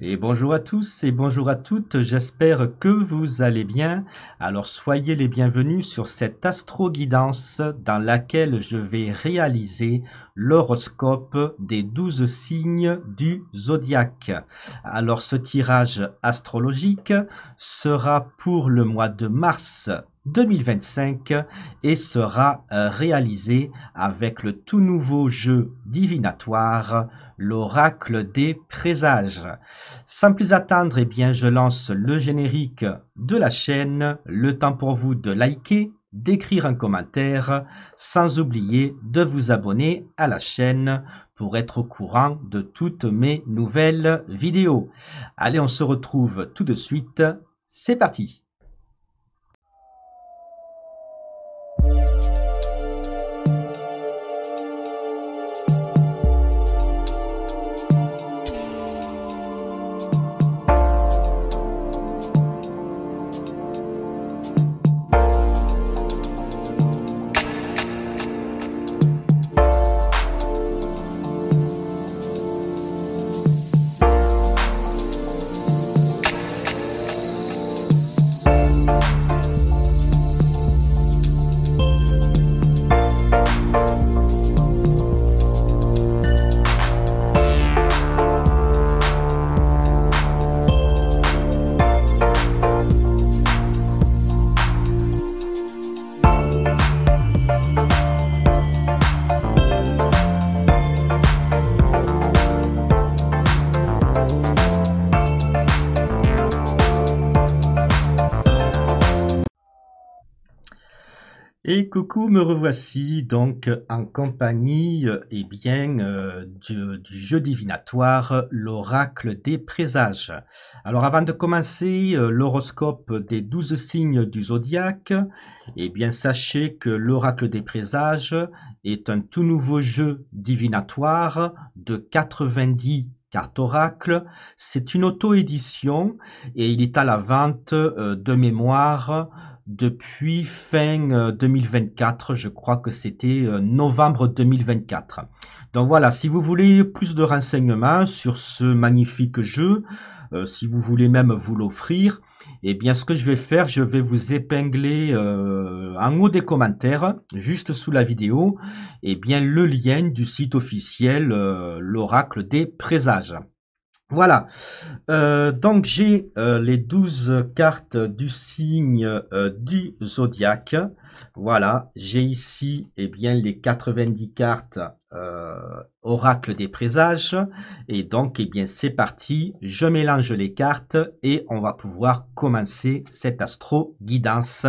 Et bonjour à tous et bonjour à toutes, j'espère que vous allez bien. Alors soyez les bienvenus sur cette astro-guidance dans laquelle je vais réaliser l'horoscope des 12 signes du zodiaque. Alors ce tirage astrologique sera pour le mois de mars 2025 et sera réalisé avec le tout nouveau jeu divinatoire, l'oracle des présages. Sans plus attendre, eh bien, je lance le générique de la chaîne. Le temps pour vous de liker, d'écrire un commentaire, sans oublier de vous abonner à la chaîne pour être au courant de toutes mes nouvelles vidéos. Allez, on se retrouve tout de suite. C'est parti! Et coucou, me revoici donc en compagnie du jeu divinatoire, l'oracle des présages. Alors avant de commencer l'horoscope des 12 signes du zodiaque, eh bien sachez que l'oracle des présages est un tout nouveau jeu divinatoire de 90 cartes oracle. C'est une auto-édition et il est à la vente de mémoire depuis fin 2024, je crois que c'était novembre 2024. Donc voilà, si vous voulez plus de renseignements sur ce magnifique jeu, si vous voulez même vous l'offrir, eh bien ce que je vais faire, je vais vous épingler en haut des commentaires, juste sous la vidéo, eh bien le lien du site officiel, l'oracle des présages. Voilà, donc j'ai les 12 cartes du signe du zodiaque. Voilà, j'ai ici eh bien, les 90 cartes oracle des présages. Et donc, eh bien, c'est parti, je mélange les cartes et on va pouvoir commencer cette astro-guidance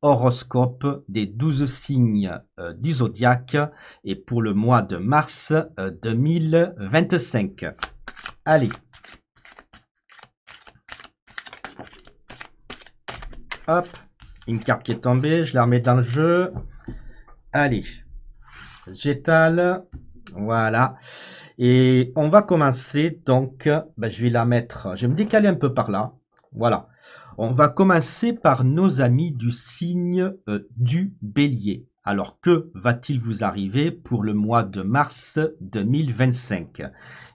horoscope des 12 signes du zodiaque et pour le mois de mars 2025. Allez. Hop, une carte qui est tombée, je la remets dans le jeu. Allez, j'étale. Voilà. Et on va commencer donc, je vais la mettre, je vais me décaler un peu par là. Voilà. On va commencer par nos amis du signe du bélier. Alors, que va-t-il vous arriver pour le mois de mars 2025?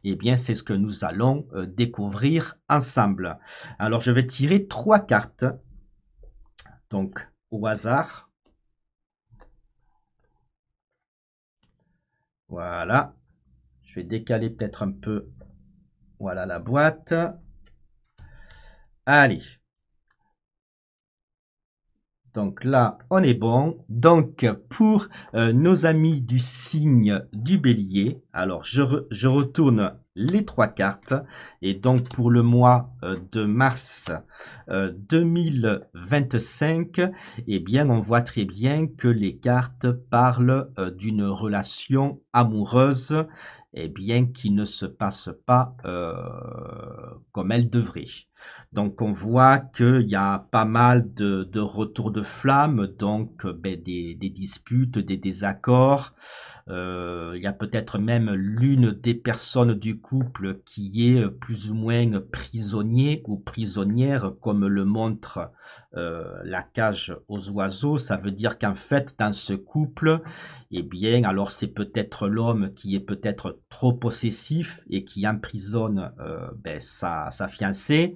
Eh bien, c'est ce que nous allons découvrir ensemble. Alors, je vais tirer 3 cartes. Donc, au hasard. Voilà. Je vais décaler peut-être un peu. Voilà la boîte. Allez. Donc là, on est bon. Donc, pour nos amis du signe du bélier, alors je retourne les 3 cartes. Et donc, pour le mois de mars 2025, eh bien, on voit très bien que les cartes parlent d'une relation amoureuse, eh bien, qui ne se passe pas comme elle devrait. Donc on voit qu'il y a pas mal de retours de flamme, donc des disputes, des désaccords. Il y a peut-être même l'une des personnes du couple qui est plus ou moins prisonnier ou prisonnière, comme le montre la cage aux oiseaux. Ça veut dire qu'en fait, dans ce couple, eh bien, alors c'est peut-être l'homme qui est peut-être trop possessif et qui emprisonne sa fiancée,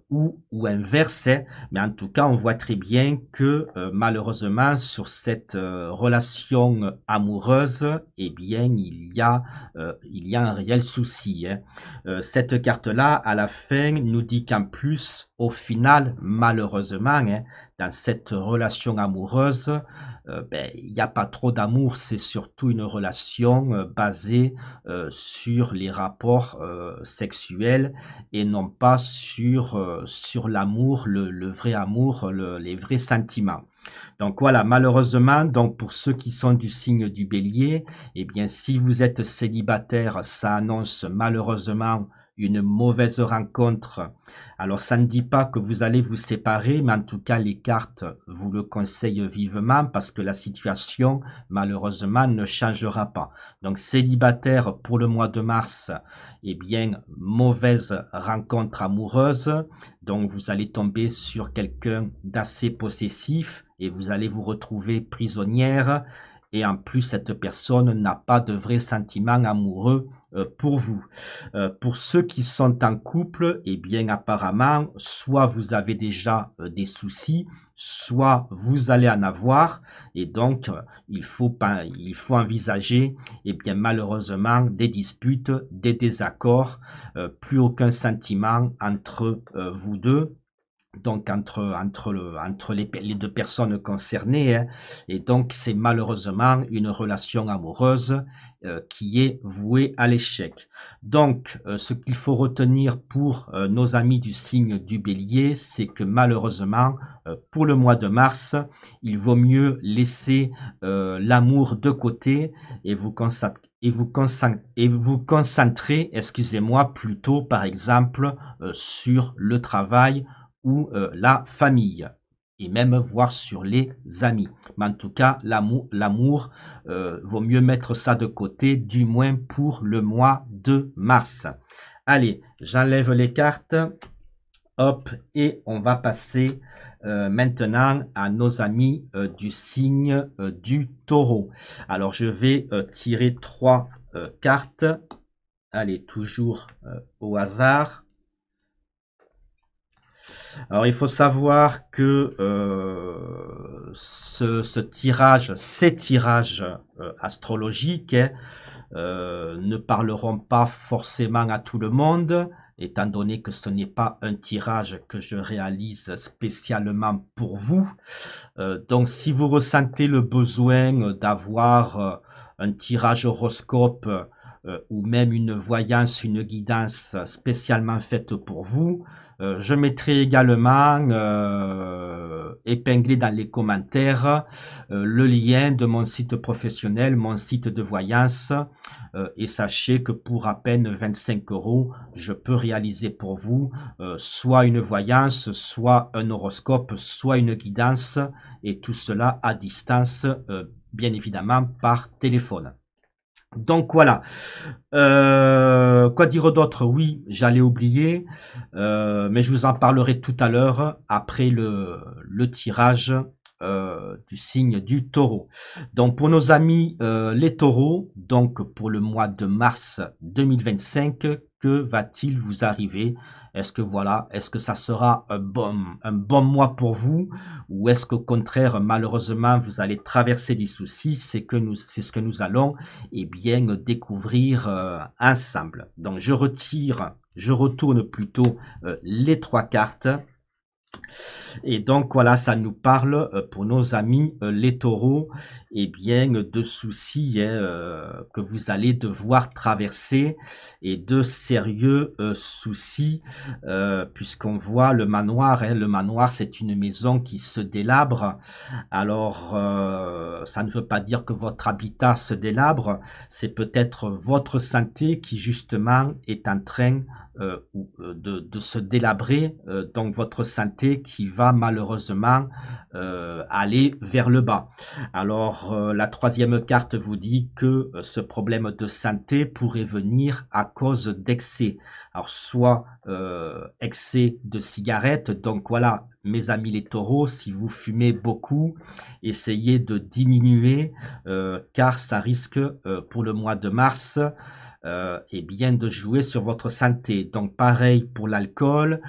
ou inverse, hein. Mais en tout cas, on voit très bien que malheureusement, sur cette relation amoureuse, eh bien, il y a un réel souci, hein. Cette carte-là, à la fin, nous dit qu'en plus, au final, malheureusement, hein, dans cette relation amoureuse, il n'y a pas trop d'amour, c'est surtout une relation basée sur les rapports sexuels et non pas sur l'amour, le vrai amour, les vrais sentiments. Donc voilà, malheureusement, donc pour ceux qui sont du signe du bélier, eh bien si vous êtes célibataire, ça annonce malheureusement une mauvaise rencontre. Alors ça ne dit pas que vous allez vous séparer, mais en tout cas les cartes vous le conseillent vivement parce que la situation malheureusement ne changera pas. Donc célibataire pour le mois de mars, eh bien mauvaise rencontre amoureuse, donc vous allez tomber sur quelqu'un d'assez possessif et vous allez vous retrouver prisonnière et en plus cette personne n'a pas de vrais sentiments amoureux pour vous. Pour ceux qui sont en couple, eh bien apparemment, soit vous avez déjà des soucis, soit vous allez en avoir et donc il faut envisager eh bien malheureusement des disputes, des désaccords, plus aucun sentiment entre vous deux, donc entre les deux personnes concernées, hein. Et donc c'est malheureusement une relation amoureuse qui est vouée à l'échec. Donc ce qu'il faut retenir pour nos amis du signe du bélier, c'est que malheureusement pour le mois de mars, il vaut mieux laisser l'amour de côté et vous concentrer, excusez-moi, plutôt par exemple sur le travail ou la famille et même voir sur les amis. Mais en tout cas, l'amour, vaut mieux mettre ça de côté, du moins pour le mois de mars. Allez, j'enlève les cartes. Hop, et on va passer maintenant à nos amis du signe du taureau. Alors, je vais tirer 3 cartes. Allez, toujours au hasard. Alors, il faut savoir que ces tirages astrologiques ne parleront pas forcément à tout le monde, étant donné que ce n'est pas un tirage que je réalise spécialement pour vous. Donc, si vous ressentez le besoin d'avoir un tirage horoscope ou même une voyance, une guidance spécialement faite pour vous, je mettrai également épinglé dans les commentaires le lien de mon site professionnel, mon site de voyance. Et sachez que pour à peine 25 €, je peux réaliser pour vous soit une voyance, soit un horoscope, soit une guidance, et tout cela à distance, bien évidemment par téléphone. Donc voilà. Quoi dire d'autre? Oui, j'allais oublier, mais je vous en parlerai tout à l'heure après le tirage du signe du taureau. Donc pour nos amis les taureaux, donc pour le mois de mars 2025, que va-t-il vous arriver? Est-ce que voilà, est-ce que ça sera un bon mois pour vous, ou est-ce qu'au contraire, malheureusement, vous allez traverser des soucis? C'est ce que nous allons bien découvrir ensemble. Donc je retourne plutôt les 3 cartes. Et donc voilà, ça nous parle pour nos amis les taureaux, et bien de soucis hein, que vous allez devoir traverser et de sérieux soucis, puisqu'on voit le manoir. Hein, le manoir, c'est une maison qui se délabre. Alors, ça ne veut pas dire que votre habitat se délabre, c'est peut-être votre santé qui justement est en train de se délabrer, donc votre santé qui va malheureusement aller vers le bas. Alors, la troisième carte vous dit que ce problème de santé pourrait venir à cause d'excès. Alors, soit excès de cigarettes, donc voilà, mes amis les taureaux, si vous fumez beaucoup, essayez de diminuer, car ça risque pour le mois de mars et bien de jouer sur votre santé. Donc pareil pour l'alcool,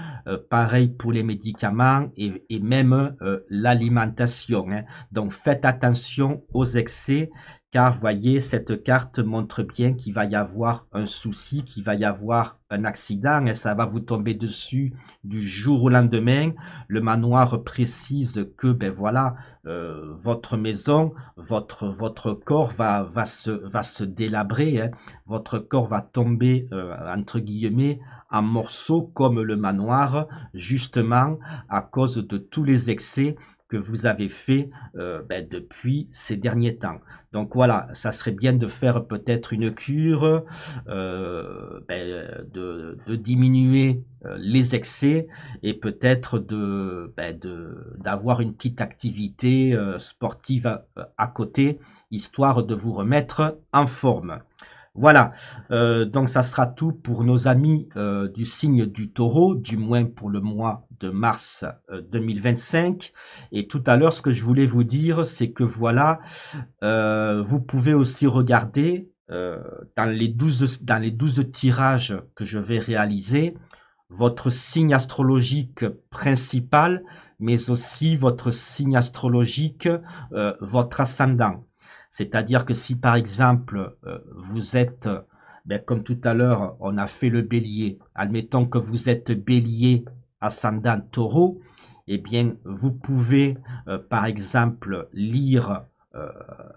pareil pour les médicaments et même l'alimentation. Hein. Donc faites attention aux excès, car voyez, cette carte montre bien qu'il va y avoir un souci, qu'il va y avoir un accident et ça va vous tomber dessus du jour au lendemain. Le manoir précise que ben voilà, votre maison, votre corps va se délabrer, hein. Votre corps va tomber, entre guillemets, en morceaux comme le manoir, justement à cause de tous les excès que vous avez fait depuis ces derniers temps. Donc voilà, ça serait bien de faire peut-être une cure, de diminuer les excès et peut-être d'avoir une petite activité sportive à côté, histoire de vous remettre en forme. Voilà, donc ça sera tout pour nos amis du signe du taureau, du moins pour le mois de mars 2025. Et tout à l'heure, ce que je voulais vous dire, c'est que voilà, vous pouvez aussi regarder dans les 12 tirages que je vais réaliser, votre signe astrologique principal, mais aussi votre signe astrologique, votre ascendant. C'est-à-dire que si par exemple vous êtes, comme tout à l'heure, on a fait le bélier, admettons que vous êtes bélier, ascendant taureau, eh bien vous pouvez par exemple lire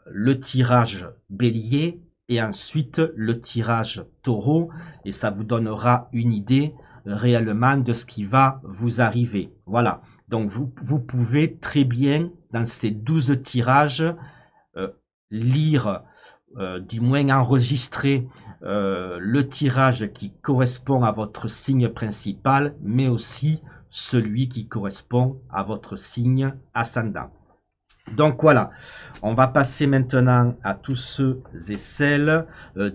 le tirage bélier et ensuite le tirage taureau et ça vous donnera une idée réellement de ce qui va vous arriver. Voilà, donc vous pouvez très bien dans ces 12 tirages euh, lire, du moins enregistrer le tirage qui correspond à votre signe principal, mais aussi celui qui correspond à votre signe ascendant. Donc voilà, on va passer maintenant à tous ceux et celles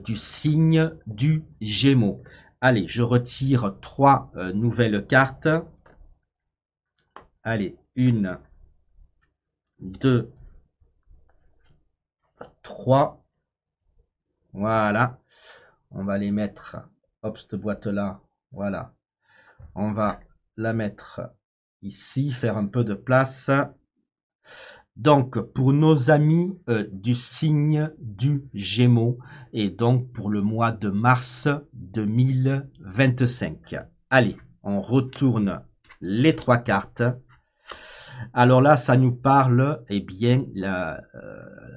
du signe du Gémeaux. Allez, je retire 3 nouvelles cartes. Allez, 1, 2, 3. Voilà. On va les mettre, hop, cette boîte-là, voilà. On va la mettre ici, faire un peu de place. Donc, pour nos amis du signe du Gémeaux, et donc pour le mois de mars 2025. Allez, on retourne les 3 cartes. Alors là, ça nous parle, eh bien,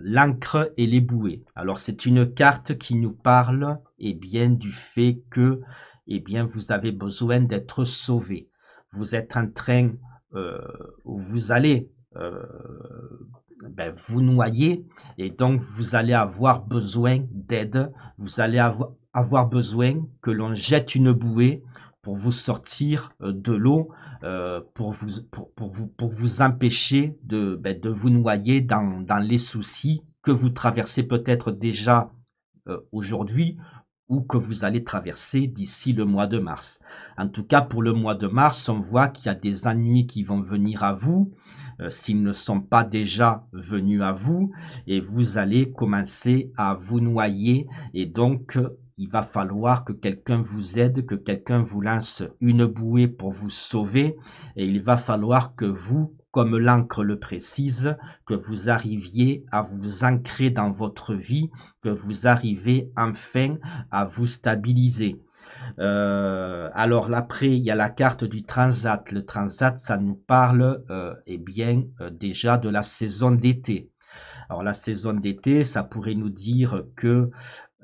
l'encre et les bouées. Alors, c'est une carte qui nous parle, eh bien, du fait que, eh bien, vous avez besoin d'être sauvé. Vous êtes en train, vous allez vous noyer et donc vous allez avoir besoin d'aide. Vous allez avoir besoin que l'on jette une bouée pour vous sortir de l'eau, pour vous empêcher de vous noyer dans les soucis que vous traversez peut-être déjà aujourd'hui ou que vous allez traverser d'ici le mois de mars. En tout cas, pour le mois de mars, on voit qu'il y a des ennuis qui vont venir à vous, s'ils ne sont pas déjà venus à vous, et vous allez commencer à vous noyer, et donc il va falloir que quelqu'un vous aide, que quelqu'un vous lance une bouée pour vous sauver, et il va falloir que vous, comme l'encre le précise, que vous arriviez à vous ancrer dans votre vie, que vous arrivez enfin à vous stabiliser. Alors après, il y a la carte du transat. Le transat, ça nous parle eh bien, déjà de la saison d'été. Alors la saison d'été, ça pourrait nous dire que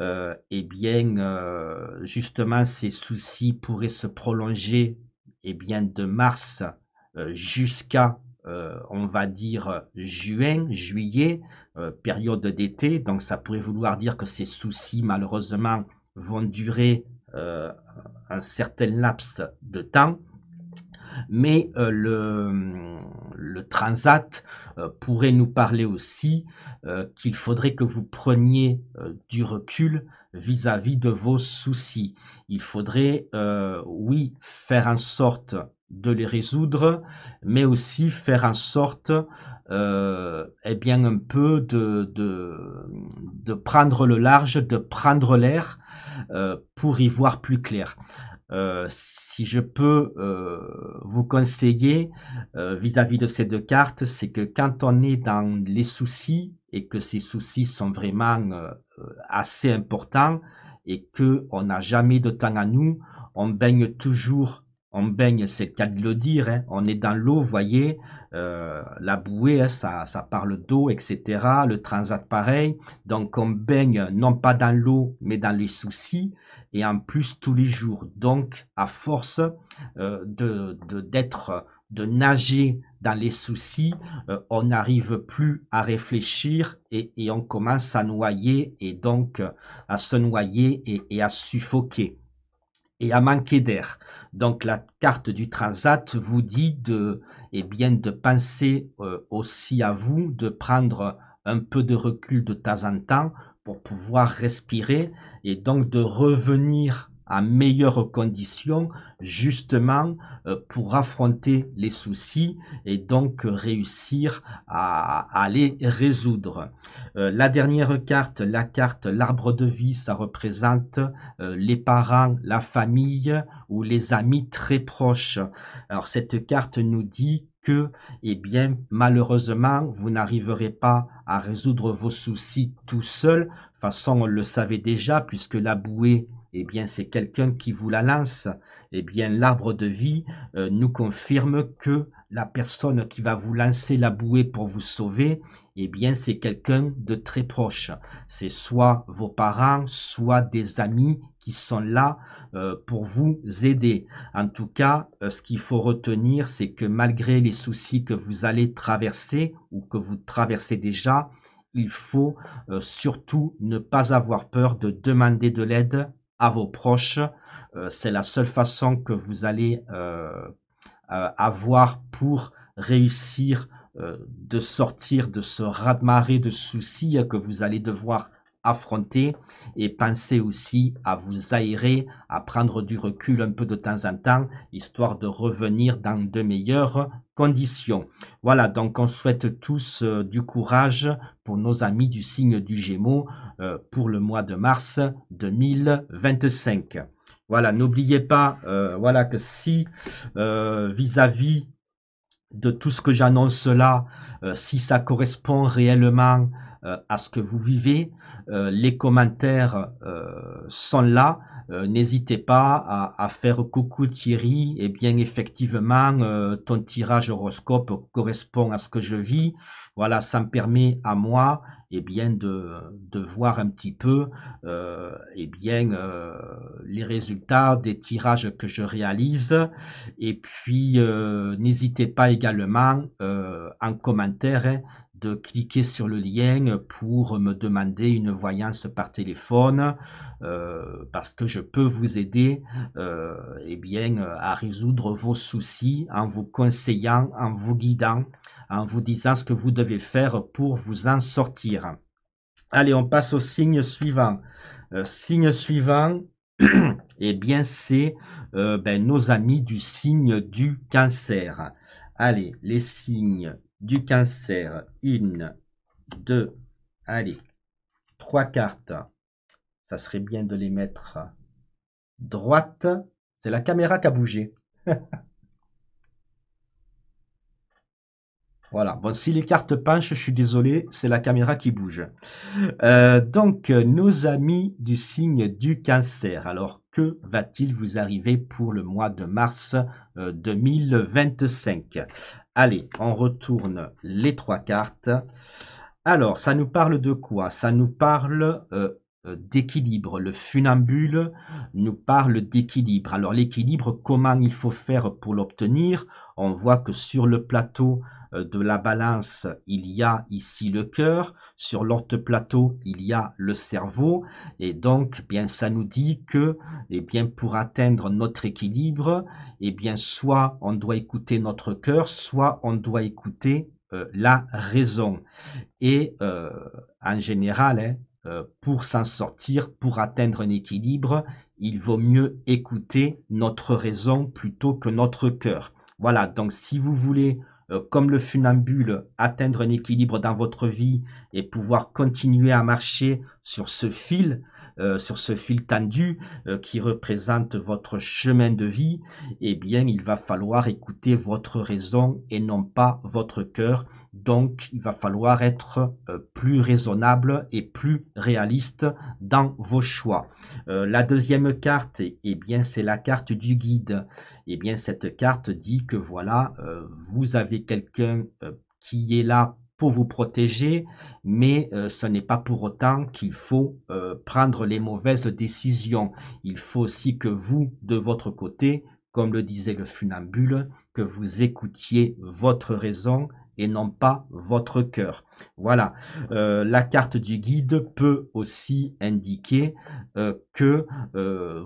eh bien, justement, ces soucis pourraient se prolonger eh bien, de mars jusqu'à, on va dire, juin, juillet, période d'été. Donc ça pourrait vouloir dire que ces soucis, malheureusement, vont durer un certain laps de temps. Mais le transat pourrait nous parler aussi qu'il faudrait que vous preniez du recul vis-à-vis de vos soucis. Il faudrait, oui, faire en sorte de les résoudre, mais aussi faire en sorte, eh bien, un peu de prendre le large, de prendre l'air pour y voir plus clair. Si je peux vous conseiller vis-à-vis de ces deux cartes, c'est que quand on est dans les soucis et que ces soucis sont vraiment assez importants et que on n'a jamais de temps à nous, on baigne toujours, on baigne, c'est le cas de le dire, hein, on est dans l'eau, voyez, la bouée, hein, ça parle d'eau, etc. Le transat pareil, donc on baigne non pas dans l'eau, mais dans les soucis et en plus tous les jours. Donc, à force de nager dans les soucis, on n'arrive plus à réfléchir et on commence à noyer et donc à se noyer et à suffoquer et à manquer d'air. Donc la carte du transat vous dit de, eh bien, de penser aussi à vous, de prendre un peu de recul de temps en temps pour pouvoir respirer et donc de revenir à meilleures conditions justement pour affronter les soucis et donc réussir à les résoudre. La dernière carte, la carte l'arbre de vie, ça représente les parents, la famille ou les amis très proches. Alors cette carte nous dit que, eh bien, malheureusement, vous n'arriverez pas à résoudre vos soucis tout seul. De toute façon, on le savait déjà, puisque la bouée, eh bien, c'est quelqu'un qui vous la lance. Eh bien, l'arbre de vie nous confirme que la personne qui va vous lancer la bouée pour vous sauver, eh bien, c'est quelqu'un de très proche. C'est soit vos parents, soit des amis qui sont là pour vous aider. En tout cas, ce qu'il faut retenir, c'est que malgré les soucis que vous allez traverser ou que vous traversez déjà, il faut surtout ne pas avoir peur de demander de l'aide à vos proches. C'est la seule façon que vous allez avoir pour réussir de sortir de ce raz-de-marée de soucis que vous allez devoir affronter et pensez aussi à vous aérer, à prendre du recul un peu de temps en temps, histoire de revenir dans de meilleures conditions. Voilà, donc on souhaite tous du courage pour nos amis du signe du Gémeaux pour le mois de mars 2025. Voilà, n'oubliez pas voilà, que si vis-à-vis de tout ce que j'annonce là, si ça correspond réellement à ce que vous vivez, les commentaires sont là. N'hésitez pas à faire coucou Thierry. Eh bien, effectivement, ton tirage horoscope correspond à ce que je vis. Voilà, ça me permet à moi eh bien, de voir un petit peu eh bien, les résultats des tirages que je réalise. Et puis, n'hésitez pas également en commentaire hein, de cliquer sur le lien pour me demander une voyance par téléphone parce que je peux vous aider eh bien, à résoudre vos soucis en vous conseillant, en vous guidant, en vous disant ce que vous devez faire pour vous en sortir. Allez, on passe au signe suivant. Signe suivant, eh bien, c'est nos amis du signe du cancer. Allez, les signes du cancer. Une, deux, allez, trois cartes. Ça serait bien de les mettre droite. C'est la caméra qui a bougé. Voilà. Bon, si les cartes penchent, je suis désolé, c'est la caméra qui bouge. Donc, nos amis du signe du Cancer. Alors, que va-t-il vous arriver pour le mois de mars 2025? Allez, on retourne les trois cartes. Alors, ça nous parle de quoi? Ça nous parle d'équilibre. Le funambule nous parle d'équilibre. Alors, l'équilibre, comment il faut faire pour l'obtenir? On voit que sur le plateau de la balance, il y a ici le cœur. Sur l'autre plateau, il y a le cerveau. Et donc, bien, ça nous dit que, eh bien, pour atteindre notre équilibre, eh bien, soit on doit écouter notre cœur, soit on doit écouter la raison. Et en général, hein, pour s'en sortir, pour atteindre un équilibre, il vaut mieux écouter notre raison plutôt que notre cœur. Voilà, donc si vous voulez, comme le funambule, atteindre un équilibre dans votre vie et pouvoir continuer à marcher sur ce fil tendu qui représente votre chemin de vie, eh bien, il va falloir écouter votre raison et non pas votre cœur. Donc, il va falloir être plus raisonnable et plus réaliste dans vos choix. La deuxième carte, eh bien, c'est la carte du guide. Eh bien, cette carte dit que voilà, vous avez quelqu'un qui est là pour vous protéger, mais ce n'est pas pour autant qu'il faut prendre les mauvaises décisions. Il faut aussi que vous, de votre côté, comme le disait le funambule, que vous écoutiez votre raison et non pas votre cœur. Voilà. La carte du guide peut aussi indiquer que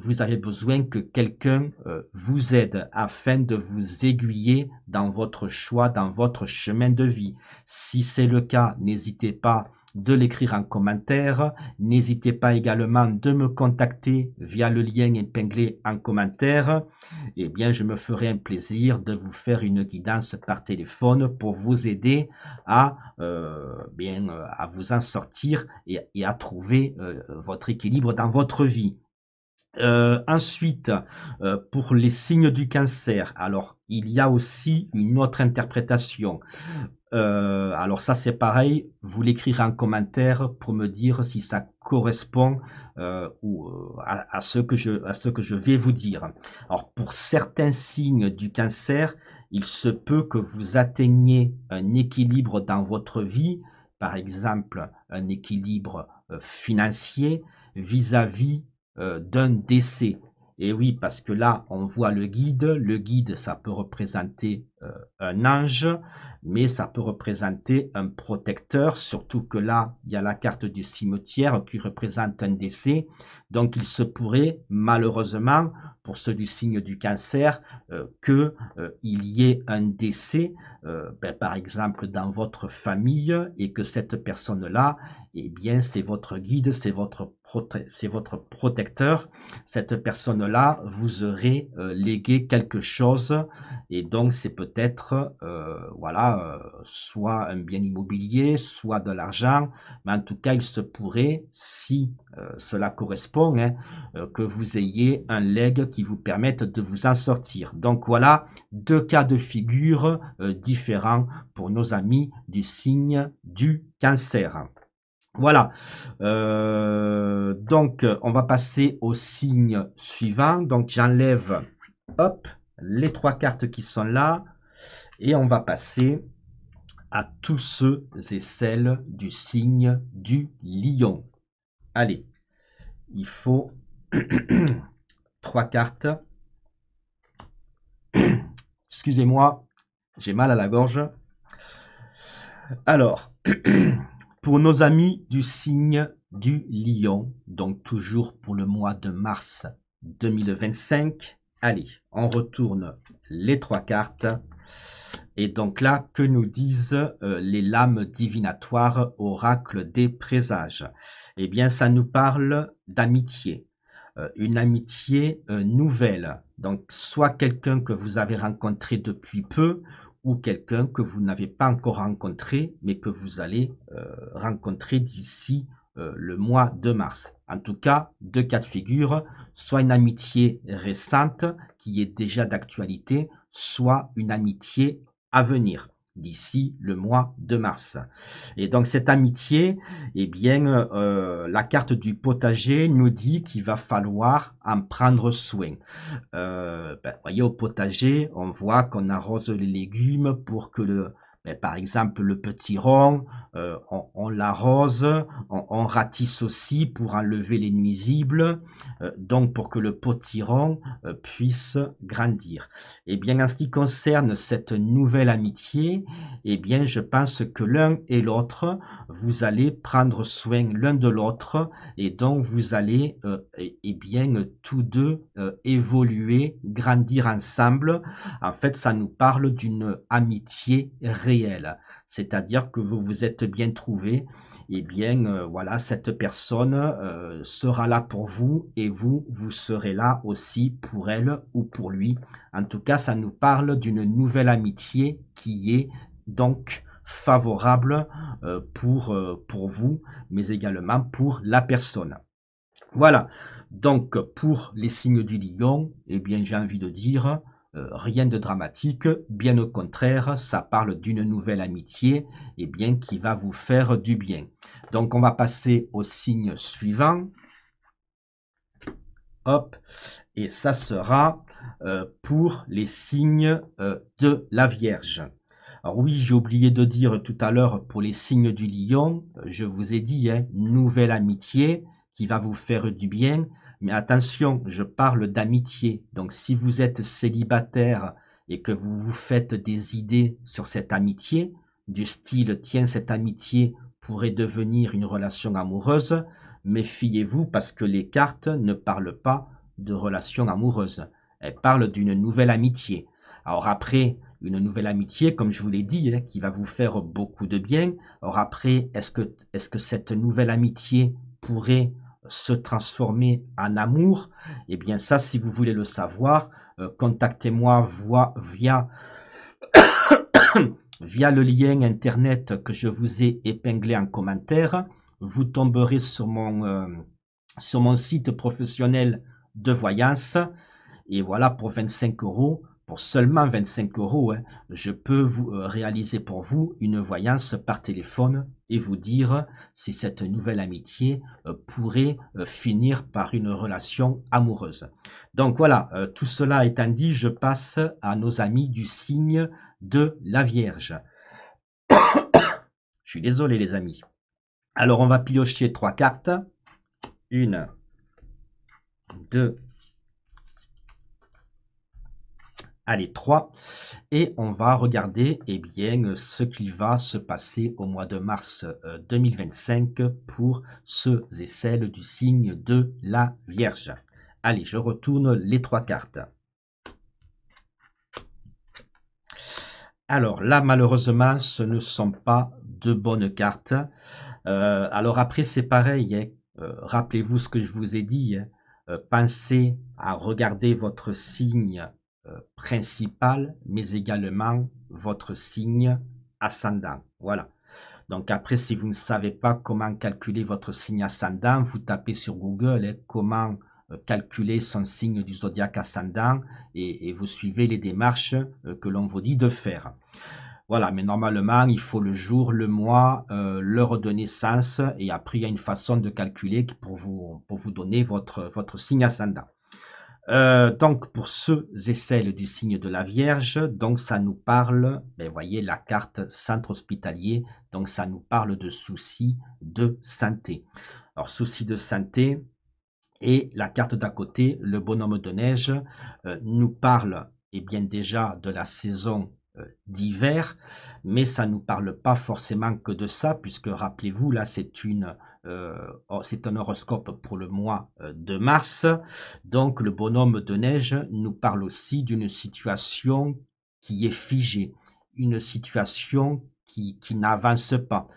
vous avez besoin que quelqu'un vous aide afin de vous aiguiller dans votre choix, dans votre chemin de vie. Si c'est le cas, n'hésitez pas de l'écrire en commentaire. N'hésitez pas également de me contacter via le lien épinglé en commentaire. Eh bien, je me ferai un plaisir de vous faire une guidance par téléphone pour vous aider à, à vous en sortir et à trouver votre équilibre dans votre vie. Ensuite, pour les signes du cancer, alors il y a aussi une autre interprétation. Alors ça c'est pareil, vous l'écrirez en commentaire pour me dire si ça correspond à ce que je vais vous dire. Alors pour certains signes du cancer, il se peut que vous atteigniez un équilibre dans votre vie, par exemple un équilibre financier vis-à-vis d'un décès. Et oui, parce que là, on voit le guide. Le guide, ça peut représenter un ange, mais ça peut représenter un protecteur, surtout que là, il y a la carte du cimetière qui représente un décès. Donc, il se pourrait, malheureusement, pour ceux du signe du cancer, qu'il y ait un décès, par exemple, dans votre famille, et que cette personne-là, eh bien, c'est votre guide, c'est votre protecteur. Cette personne-là vous aurait légué quelque chose et donc c'est peut-être voilà, soit un bien immobilier, soit de l'argent, mais en tout cas, il se pourrait, si cela correspond, hein, que vous ayez un legs qui vous permette de vous en sortir. Donc voilà, deux cas de figure différents pour nos amis du signe du cancer. Voilà. Donc, on va passer au signe suivant. Donc, j'enlève, hop, les trois cartes qui sont là. Et on va passer à tous ceux et celles du signe du lion. Allez, il faut trois cartes. Excusez-moi, j'ai mal à la gorge. Alors, pour nos amis du signe du lion, donc toujours pour le mois de mars 2025, allez, on retourne les trois cartes. Et donc là, que nous disent les lames divinatoires, oracle des présages? Eh bien, ça nous parle d'amitié. Une amitié nouvelle. Donc, soit quelqu'un que vous avez rencontré depuis peu, ou quelqu'un que vous n'avez pas encore rencontré, mais que vous allez rencontrer d'ici le mois de mars. En tout cas, deux cas de figure, soit une amitié récente qui est déjà d'actualité, soit une amitié à venir. d'ici le mois de mars. Et donc cette amitié, eh bien, la carte du potager nous dit qu'il va falloir en prendre soin. Voyez, au potager, on voit qu'on arrose les légumes pour que par exemple, le potiron, on l'arrose, on ratisse aussi pour enlever les nuisibles, donc pour que le potiron puisse grandir. Eh bien, en ce qui concerne cette nouvelle amitié, eh bien, je pense que l'un et l'autre, vous allez prendre soin l'un de l'autre et donc vous allez, eh bien, tous deux évoluer, grandir ensemble. En fait, ça nous parle d'une amitié réelle, c'est-à-dire que vous vous êtes bien trouvés. Eh bien, voilà, cette personne sera là pour vous et vous, vous serez là aussi pour elle ou pour lui. En tout cas, ça nous parle d'une nouvelle amitié qui est donc favorable pour vous, mais également pour la personne. Voilà, donc pour les signes du lion, eh bien j'ai envie de dire, rien de dramatique, bien au contraire, ça parle d'une nouvelle amitié, eh bien qui va vous faire du bien. Donc on va passer au signe suivant. Hop, et ça sera pour les signes de la Vierge. Alors oui, j'ai oublié de dire tout à l'heure pour les signes du lion, je vous ai dit, hein, nouvelle amitié qui va vous faire du bien. Mais attention, je parle d'amitié. Donc si vous êtes célibataire et que vous vous faites des idées sur cette amitié, du style, tiens, cette amitié pourrait devenir une relation amoureuse, méfiez-vous parce que les cartes ne parlent pas de relation amoureuse. Elles parlent d'une nouvelle amitié. Alors après, une nouvelle amitié, comme je vous l'ai dit, hein, qui va vous faire beaucoup de bien. Alors après, est-ce que cette nouvelle amitié pourrait se transformer en amour? Eh bien ça, si vous voulez le savoir, contactez-moi via, via le lien internet que je vous ai épinglé en commentaire. Vous tomberez sur mon site professionnel de voyance. Et voilà, pour 25 €, pour seulement 25 €, hein, je peux vous réaliser pour vous une voyance par téléphone et vous dire si cette nouvelle amitié pourrait finir par une relation amoureuse. Donc voilà, tout cela étant dit, je passe à nos amis du signe de la Vierge. Je suis désolé les amis. Alors on va piocher 3 cartes. 1, 2, allez, 3. Et on va regarder eh bien, ce qui va se passer au mois de mars 2025 pour ceux et celles du signe de la Vierge. Allez, je retourne les 3 cartes. Alors là, malheureusement, ce ne sont pas de bonnes cartes. Alors après, c'est pareil, hein. Rappelez-vous ce que je vous ai dit, hein. Pensez à regarder votre signe principal, mais également votre signe ascendant. Voilà. Donc après, si vous ne savez pas comment calculer votre signe ascendant, vous tapez sur Google hein, comment calculer son signe du zodiaque ascendant et vous suivez les démarches que l'on vous dit de faire. Voilà, mais normalement, il faut le jour, le mois, l'heure de naissance et après, il y a une façon de calculer pour vous donner votre signe ascendant. Donc, pour ceux et celles du signe de la Vierge, donc ça nous parle, vous voyez la carte centre hospitalier, donc ça nous parle de soucis de santé. Alors, soucis de santé et la carte d'à côté, le bonhomme de neige, nous parle eh bien déjà de la saison d'hiver, mais ça ne nous parle pas forcément que de ça, puisque rappelez-vous, là c'est un horoscope pour le mois de mars, donc le bonhomme de neige nous parle aussi d'une situation qui est figée, une situation qui n'avance pas,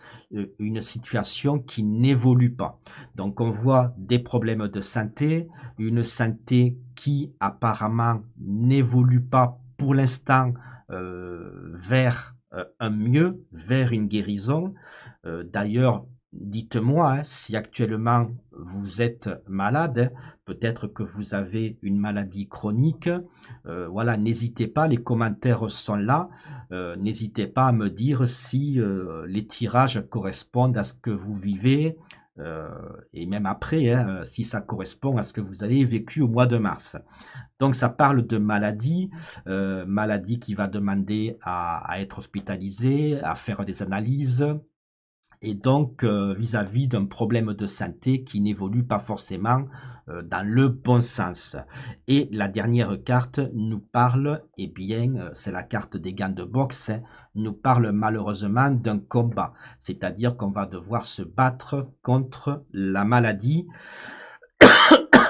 une situation qui n'évolue pas. Donc on voit des problèmes de santé, une santé qui apparemment n'évolue pas pour l'instant vers un mieux, vers une guérison. D'ailleurs, dites-moi hein, si actuellement vous êtes malade, hein, peut-être que vous avez une maladie chronique. Voilà, n'hésitez pas, les commentaires sont là. N'hésitez pas à me dire si les tirages correspondent à ce que vous vivez, euh, et même après, hein, si ça correspond à ce que vous avez vécu au mois de mars. Donc ça parle de maladie, maladie qui va demander à être hospitalisée, à faire des analyses, et donc vis-à-vis d'un problème de santé qui n'évolue pas forcément dans le bon sens. Et la dernière carte nous parle, eh bien, c'est la carte des gants de boxe, hein, nous parle malheureusement d'un combat, c'est-à-dire qu'on va devoir se battre contre la maladie.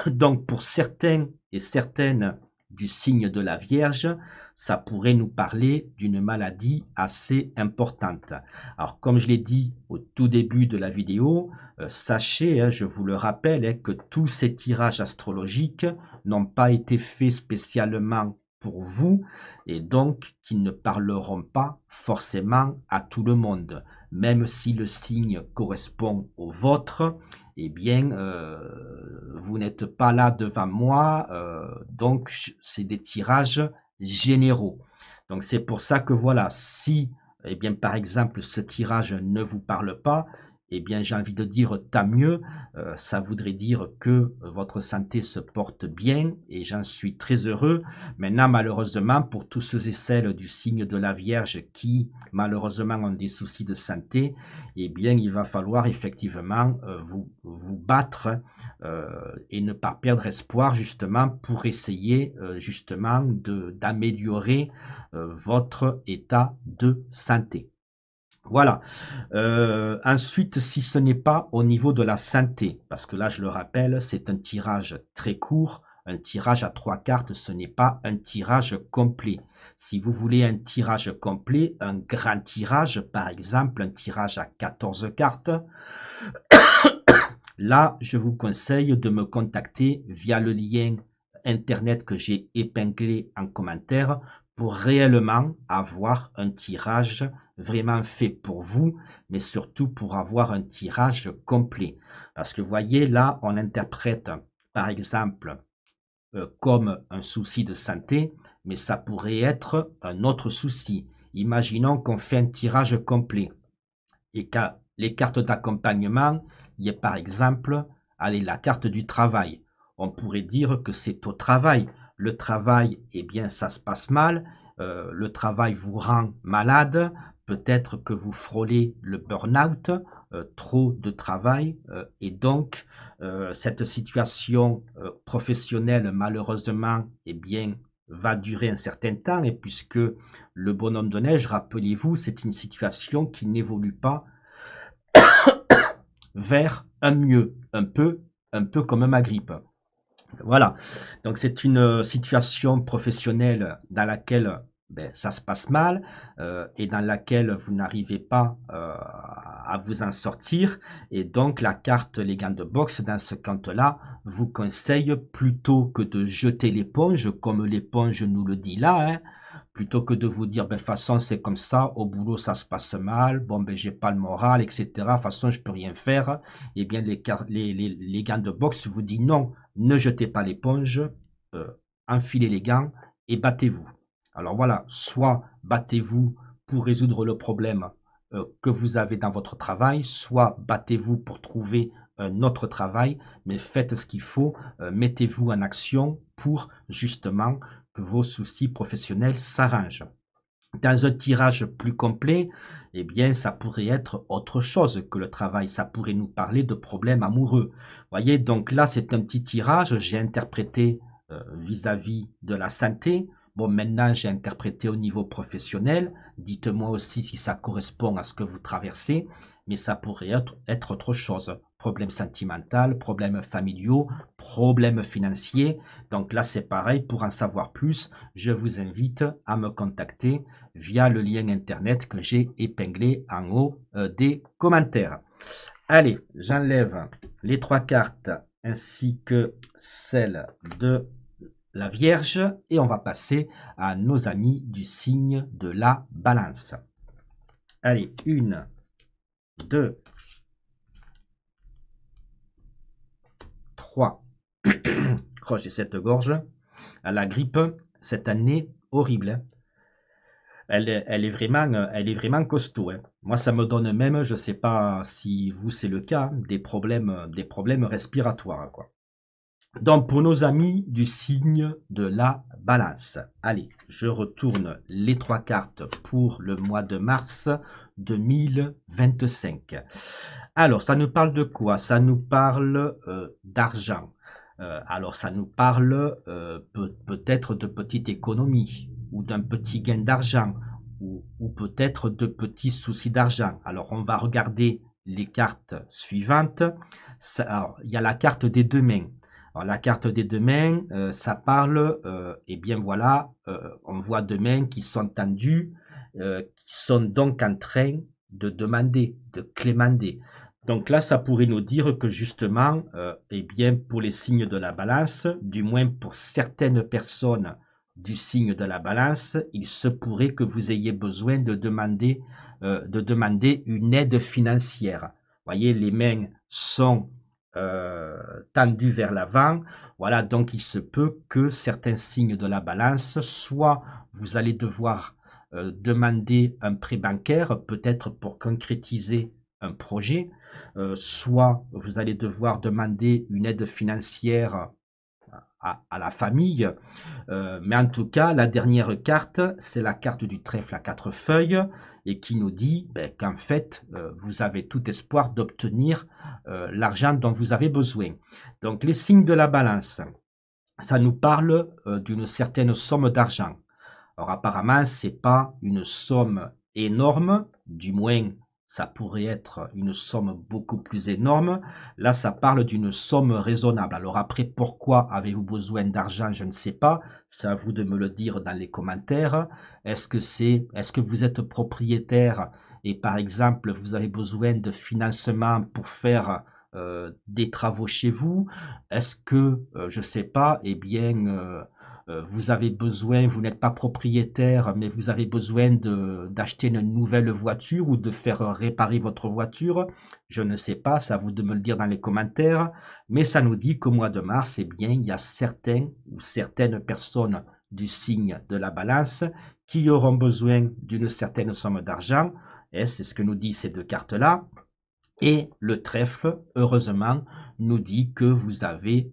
Donc pour certains et certaines du signe de la Vierge, ça pourrait nous parler d'une maladie assez importante. Alors comme je l'ai dit au tout début de la vidéo, sachez, hein, je vous le rappelle, hein, que tous ces tirages astrologiques n'ont pas été faits spécialement pour vous et donc qu'ils ne parleront pas forcément à tout le monde. Même si le signe correspond au vôtre, eh bien, vous n'êtes pas là devant moi, donc c'est des tirages généraux. Donc c'est pour ça que voilà, si, eh bien, par exemple, ce tirage ne vous parle pas, eh bien, j'ai envie de dire tant mieux, ça voudrait dire que votre santé se porte bien et j'en suis très heureux. Maintenant, malheureusement, pour tous ceux et celles du signe de la Vierge qui, malheureusement, ont des soucis de santé, eh bien, il va falloir effectivement vous battre et ne pas perdre espoir justement pour essayer justement d'améliorer votre état de santé. Voilà. Ensuite, si ce n'est pas au niveau de la santé, parce que là, je le rappelle, c'est un tirage très court, un tirage à 3 cartes, ce n'est pas un tirage complet. Si vous voulez un tirage complet, un grand tirage, par exemple, un tirage à 14 cartes, là, je vous conseille de me contacter via le lien internet que j'ai épinglé en commentaire pour réellement avoir un tirage vraiment fait pour vous, mais surtout pour avoir un tirage complet. Parce que vous voyez, là, on interprète, par exemple, comme un souci de santé, mais ça pourrait être un autre souci. Imaginons qu'on fait un tirage complet et que les cartes d'accompagnement, il y a par exemple, allez, la carte du travail. On pourrait dire que c'est au travail. Le travail, eh bien, ça se passe mal. Le travail vous rend malade. Peut-être que vous frôlez le burn-out, trop de travail. Et donc, cette situation professionnelle, malheureusement, eh bien, va durer un certain temps. Et puisque le bonhomme de neige, rappelez-vous, c'est une situation qui n'évolue pas vers un mieux, un peu comme ma grippe. Voilà. Donc c'est une situation professionnelle dans laquelle ben, ça se passe mal et dans laquelle vous n'arrivez pas à vous en sortir. Et donc la carte les gants de boxe, dans ce compte-là, vous conseille plutôt que de jeter l'éponge, comme l'éponge nous le dit là, hein, plutôt que de vous dire, ben, de toute façon, c'est comme ça, au boulot, ça se passe mal, bon, ben, j'ai pas le moral, etc. De toute façon, je peux rien faire. Eh bien, les gants de boxe vous disent non, ne jetez pas l'éponge, euh, enfilez les gants et battez-vous. Alors voilà, soit battez-vous pour résoudre le problème que vous avez dans votre travail, soit battez-vous pour trouver un autre travail, mais faites ce qu'il faut, mettez-vous en action pour justement que vos soucis professionnels s'arrangent. Dans un tirage plus complet, eh bien, ça pourrait être autre chose que le travail. Ça pourrait nous parler de problèmes amoureux. Voyez, donc là, c'est un petit tirage. J'ai interprété vis-à-vis de la santé. Bon, maintenant, j'ai interprété au niveau professionnel. Dites-moi aussi si ça correspond à ce que vous traversez, mais ça pourrait être autre chose. Problèmes sentimentaux, problèmes familiaux, problèmes financiers. Donc là, c'est pareil. Pour en savoir plus, je vous invite à me contacter via le lien internet que j'ai épinglé en haut des commentaires. Allez, j'enlève les 3 cartes ainsi que celle de la Vierge et on va passer à nos amis du signe de la Balance. Allez, 1, 2, 3. Oh, j'ai cette gorge. À la grippe, cette année, horrible, hein. Elle est vraiment costaud, hein. Moi, ça me donne même, je ne sais pas si vous c'est le cas, des problèmes respiratoires, quoi. Donc, pour nos amis du signe de la balance, allez, je retourne les trois cartes pour le mois de mars 2025. Alors, ça nous parle de quoi? Ça nous parle d'argent. Alors, ça nous parle peut-être de petite économie ou d'un petit gain d'argent ou peut-être de petits soucis d'argent. Alors, on va regarder les cartes suivantes. Alors, il y a la carte des deux mains. Alors, la carte des deux mains, ça parle, eh bien voilà, on voit deux mains qui sont tendues, qui sont donc en train de demander, de clémenter. Donc là, ça pourrait nous dire que justement, eh bien, pour les signes de la balance, du moins pour certaines personnes du signe de la balance, il se pourrait que vous ayez besoin de demander une aide financière. Voyez, les mains sont tendues vers l'avant. Voilà, donc il se peut que certains signes de la balance, soit vous allez devoir demander un prêt bancaire, peut-être pour concrétiser un projet, soit vous allez devoir demander une aide financière à la famille, mais en tout cas, la dernière carte, c'est la carte du trèfle à 4 feuilles et qui nous dit qu'en fait, vous avez tout espoir d'obtenir l'argent dont vous avez besoin. Donc, les signes de la balance, ça nous parle d'une certaine somme d'argent. Alors, apparemment, ce n'est pas une somme énorme, du moins, ça pourrait être une somme beaucoup plus énorme. Là, ça parle d'une somme raisonnable. Alors après, pourquoi avez-vous besoin d'argent? Je ne sais pas. C'est à vous de me le dire dans les commentaires. Est-ce que vous êtes propriétaire et par exemple, vous avez besoin de financement pour faire des travaux chez vous? Est-ce que, je ne sais pas, eh bien, vous avez besoin, vous n'êtes pas propriétaire, mais vous avez besoin d'acheter une nouvelle voiture ou de faire réparer votre voiture. Je ne sais pas, c'est à vous de me le dire dans les commentaires, mais ça nous dit qu'au mois de mars, eh bien, il y a certains ou certaines personnes du signe de la balance qui auront besoin d'une certaine somme d'argent. Et c'est ce que nous disent ces deux cartes-là. Et le trèfle, heureusement, nous dit que vous avez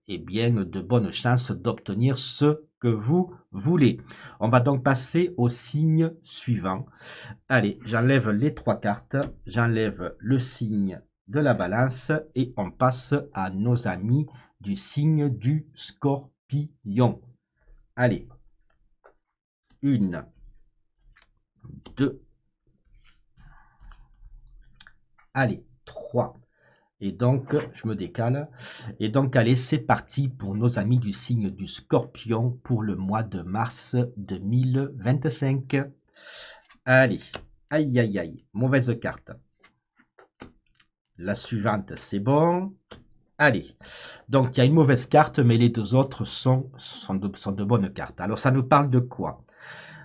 eh bien, de bonnes chances d'obtenir ce que vous voulez. On va donc passer au signe suivant. Allez, j'enlève les trois cartes, j'enlève le signe de la balance et on passe à nos amis du signe du scorpion. Allez, 1, 2, allez, 3. Et donc, je me décale. Et donc, allez, c'est parti pour nos amis du signe du Scorpion pour le mois de mars 2025. Allez, aïe, aïe, aïe, mauvaise carte. La suivante, c'est bon. Allez, donc il y a une mauvaise carte, mais les deux autres sont de bonnes cartes. Alors, ça nous parle de quoi?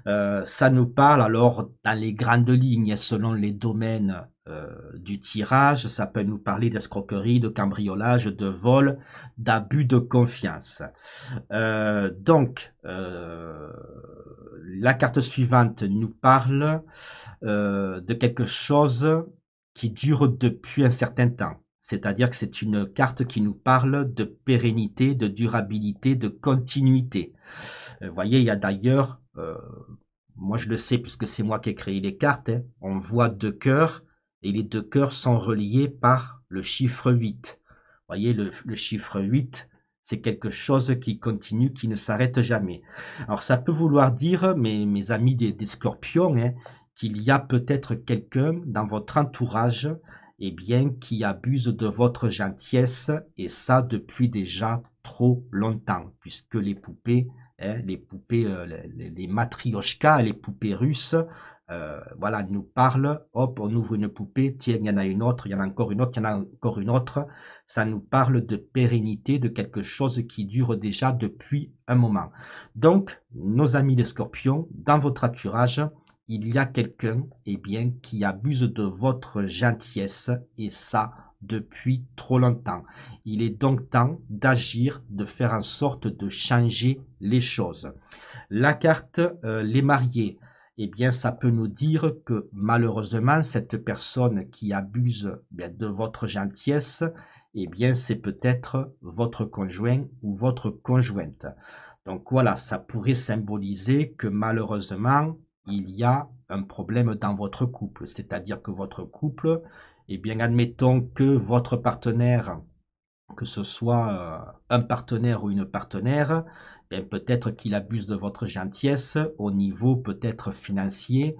Ça nous parle alors dans les grandes lignes, selon les domaines du tirage, ça peut nous parler d'escroquerie, de cambriolage, de vol, d'abus de confiance. Donc, la carte suivante nous parle de quelque chose qui dure depuis un certain temps. C'est-à-dire que c'est une carte qui nous parle de pérennité, de durabilité, de continuité. Vous voyez, il y a d'ailleurs, moi je le sais puisque c'est moi qui ai créé les cartes, hein, on voit deux cœurs et les deux cœurs sont reliés par le chiffre 8. Vous voyez, le chiffre 8, c'est quelque chose qui continue, qui ne s'arrête jamais. Alors ça peut vouloir dire, mes amis des scorpions, hein, qu'il y a peut-être quelqu'un dans votre entourage eh bien, qui abuse de votre gentillesse, et ça depuis déjà trop longtemps, puisque les poupées, hein, les matrioshkas, les poupées russes, voilà, nous parlent, hop, on ouvre une poupée, tiens, il y en a une autre, il y en a encore une autre, il y en a encore une autre, ça nous parle de pérennité, de quelque chose qui dure déjà depuis un moment. Donc, nos amis les scorpions, dans votre entourage, il y a quelqu'un eh bien, qui abuse de votre gentillesse et ça depuis trop longtemps. Il est donc temps d'agir, de faire en sorte de changer les choses. La carte les mariés, eh bien, ça peut nous dire que malheureusement, cette personne qui abuse de votre gentillesse, eh bien, c'est peut-être votre conjoint ou votre conjointe. Donc voilà, ça pourrait symboliser que malheureusement, il y a un problème dans votre couple. C'est-à-dire que votre couple, eh bien, admettons que votre partenaire, que ce soit un partenaire ou une partenaire, eh peut-être qu'il abuse de votre gentillesse au niveau peut-être financier.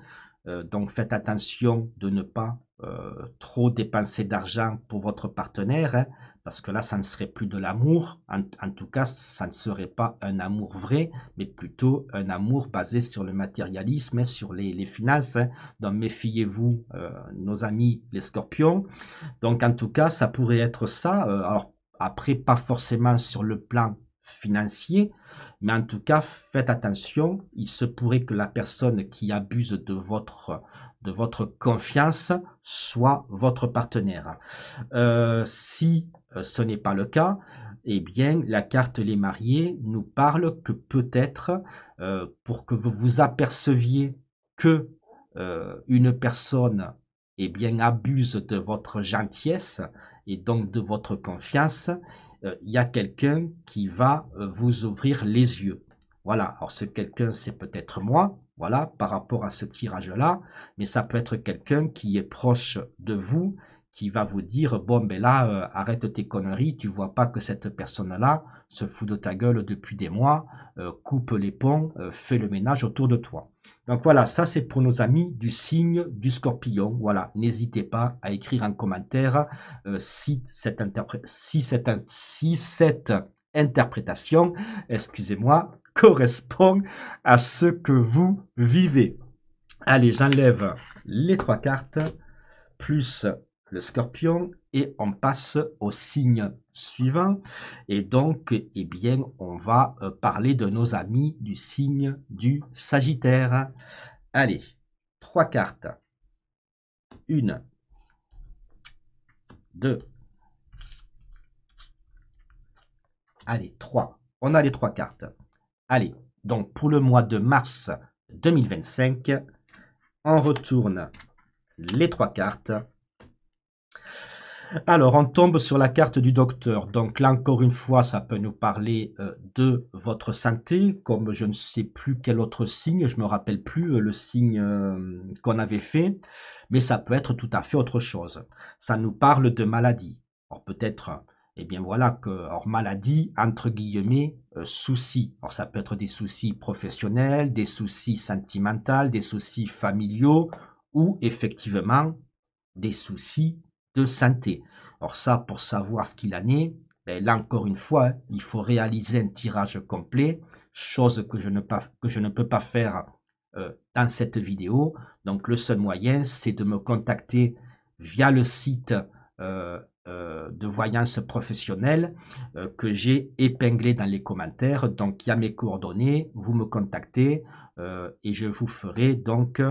Donc faites attention de ne pas trop dépenser d'argent pour votre partenaire, hein, parce que là, ça ne serait plus de l'amour. En tout cas, ça ne serait pas un amour vrai, mais plutôt un amour basé sur le matérialisme, hein, sur les finances. Hein. Donc méfiez-vous, nos amis les scorpions. Donc en tout cas, ça pourrait être ça. Alors après, pas forcément sur le plan financier, mais en tout cas, faites attention. Il se pourrait que la personne qui abuse de votre confiance soit votre partenaire. Si ce n'est pas le cas, eh bien, la carte les mariés nous parle que peut-être, pour que vous vous aperceviez que une personne eh bien, abuse de votre gentillesse et donc de votre confiance, il y a quelqu'un qui va vous ouvrir les yeux. Voilà, alors ce quelqu'un, c'est peut-être moi, voilà, par rapport à ce tirage-là, mais ça peut être quelqu'un qui est proche de vous, qui va vous dire, bon, ben là, arrête tes conneries, tu vois pas que cette personne-là se fout de ta gueule depuis des mois, coupe les ponts, fais le ménage autour de toi. Donc voilà, ça c'est pour nos amis du signe du scorpion. Voilà, n'hésitez pas à écrire en commentaire si cette interprétation, excusez-moi, correspond à ce que vous vivez. Allez, j'enlève les 3 cartes, plus le scorpion, et on passe au signe suivant. Et donc, eh bien, on va parler de nos amis du signe du Sagittaire. Allez, 3 cartes. 1, 2, allez, 3. On a les 3 cartes. Allez, donc pour le mois de mars 2025, on retourne les 3 cartes. Alors, on tombe sur la carte du docteur. Donc là, encore une fois, ça peut nous parler de votre santé, comme je ne sais plus quel autre signe, je ne me rappelle plus le signe qu'on avait fait, mais ça peut être tout à fait autre chose. Ça nous parle de maladie. Alors peut-être, eh bien voilà, que, alors maladie, entre guillemets, soucis. Alors ça peut être des soucis professionnels, des soucis sentimentaux, des soucis familiaux, ou effectivement, des soucis de santé. Alors ça, pour savoir ce qu'il en est, ben là encore une fois, hein, il faut réaliser un tirage complet, chose que je ne peux pas faire dans cette vidéo. Donc le seul moyen, c'est de me contacter via le site de voyance professionnelle que j'ai épinglé dans les commentaires. Donc il y a mes coordonnées, vous me contactez et je vous ferai donc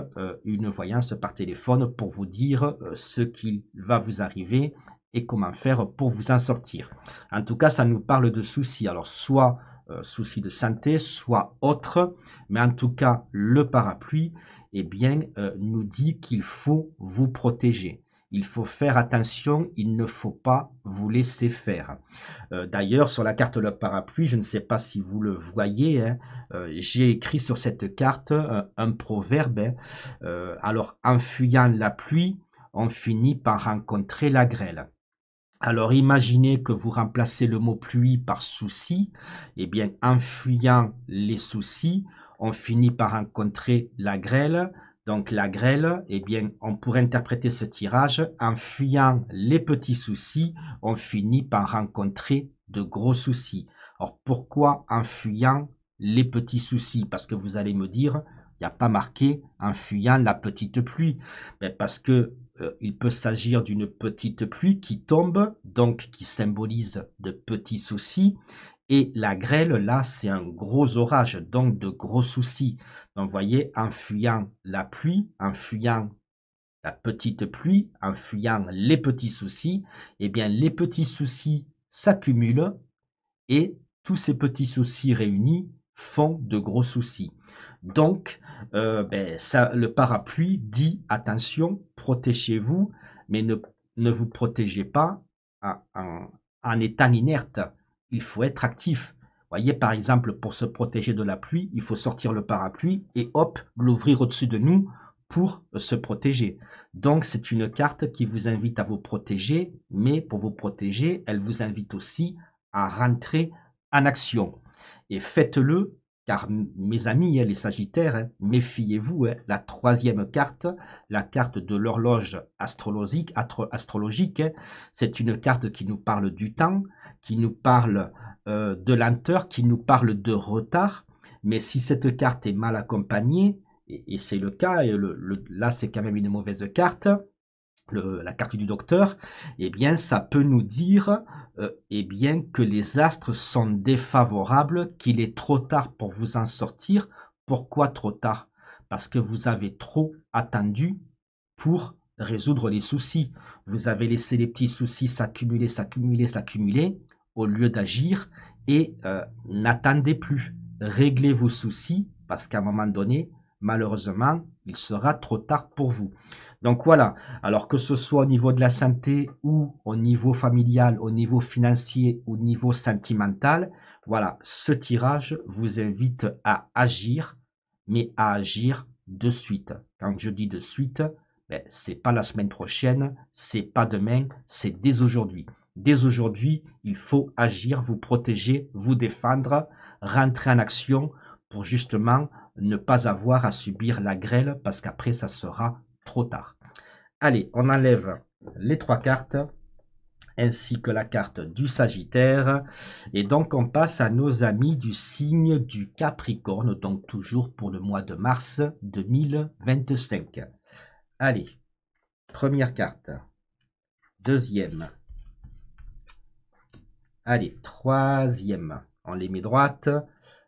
une voyance par téléphone pour vous dire ce qui va vous arriver et comment faire pour vous en sortir. En tout cas, ça nous parle de soucis. Alors, soit soucis de santé, soit autre, mais en tout cas, le parapluie, eh bien, nous dit qu'il faut vous protéger. Il faut faire attention, il ne faut pas vous laisser faire. D'ailleurs, sur la carte le parapluie, je ne sais pas si vous le voyez, hein, j'ai écrit sur cette carte un proverbe. Hein, alors, en fuyant la pluie, on finit par rencontrer la grêle. Alors imaginez que vous remplacez le mot pluie par souci. Eh bien, en fuyant les soucis, on finit par rencontrer la grêle. Donc la grêle, eh bien, on pourrait interpréter ce tirage, en fuyant les petits soucis, on finit par rencontrer de gros soucis. Alors pourquoi en fuyant les petits soucis? Parce que vous allez me dire, il n'y a pas marqué en fuyant la petite pluie. Mais parce que il peut s'agir d'une petite pluie qui tombe, donc qui symbolise de petits soucis. Et la grêle, là, c'est un gros orage, donc de gros soucis. Donc, vous voyez, en fuyant la pluie, en fuyant la petite pluie, en fuyant les petits soucis, eh bien les petits soucis s'accumulent et tous ces petits soucis réunis font de gros soucis. Donc, le parapluie dit attention, protégez-vous, mais ne vous protégez pas en étant inerte. Il faut être actif. Voyez, par exemple, pour se protéger de la pluie, il faut sortir le parapluie et hop, l'ouvrir au-dessus de nous pour se protéger. Donc, c'est une carte qui vous invite à vous protéger, mais pour vous protéger, elle vous invite aussi à rentrer en action. Et faites-le, car mes amis, les Sagittaires, méfiez-vous, la troisième carte, la carte de l'horloge astrologique, c'est une carte qui nous parle du temps, qui nous parle de lenteur, qui nous parle de retard. Mais si cette carte est mal accompagnée, et c'est le cas, et là c'est quand même une mauvaise carte, la carte du docteur, eh bien, ça peut nous dire eh bien, que les astres sont défavorables, qu'il est trop tard pour vous en sortir. Pourquoi trop tard? Parce que vous avez trop attendu pour résoudre les soucis. Vous avez laissé les petits soucis s'accumuler, s'accumuler, s'accumuler, au lieu d'agir, et n'attendez plus. Réglez vos soucis, parce qu'à un moment donné, malheureusement, il sera trop tard pour vous. Donc voilà, alors que ce soit au niveau de la santé ou au niveau familial, au niveau financier, au niveau sentimental, voilà, ce tirage vous invite à agir, mais à agir de suite. Quand je dis de suite, c'est pas la semaine prochaine, c'est pas demain, c'est dès aujourd'hui. Dès aujourd'hui, il faut agir, vous protéger, vous défendre, rentrer en action pour justement ne pas avoir à subir la grêle parce qu'après ça sera trop tard. Allez, on enlève les 3 cartes ainsi que la carte du Sagittaire. Et donc, on passe à nos amis du signe du Capricorne, donc toujours pour le mois de mars 2025. Allez, première carte, deuxième, allez, troisième, on les met droites.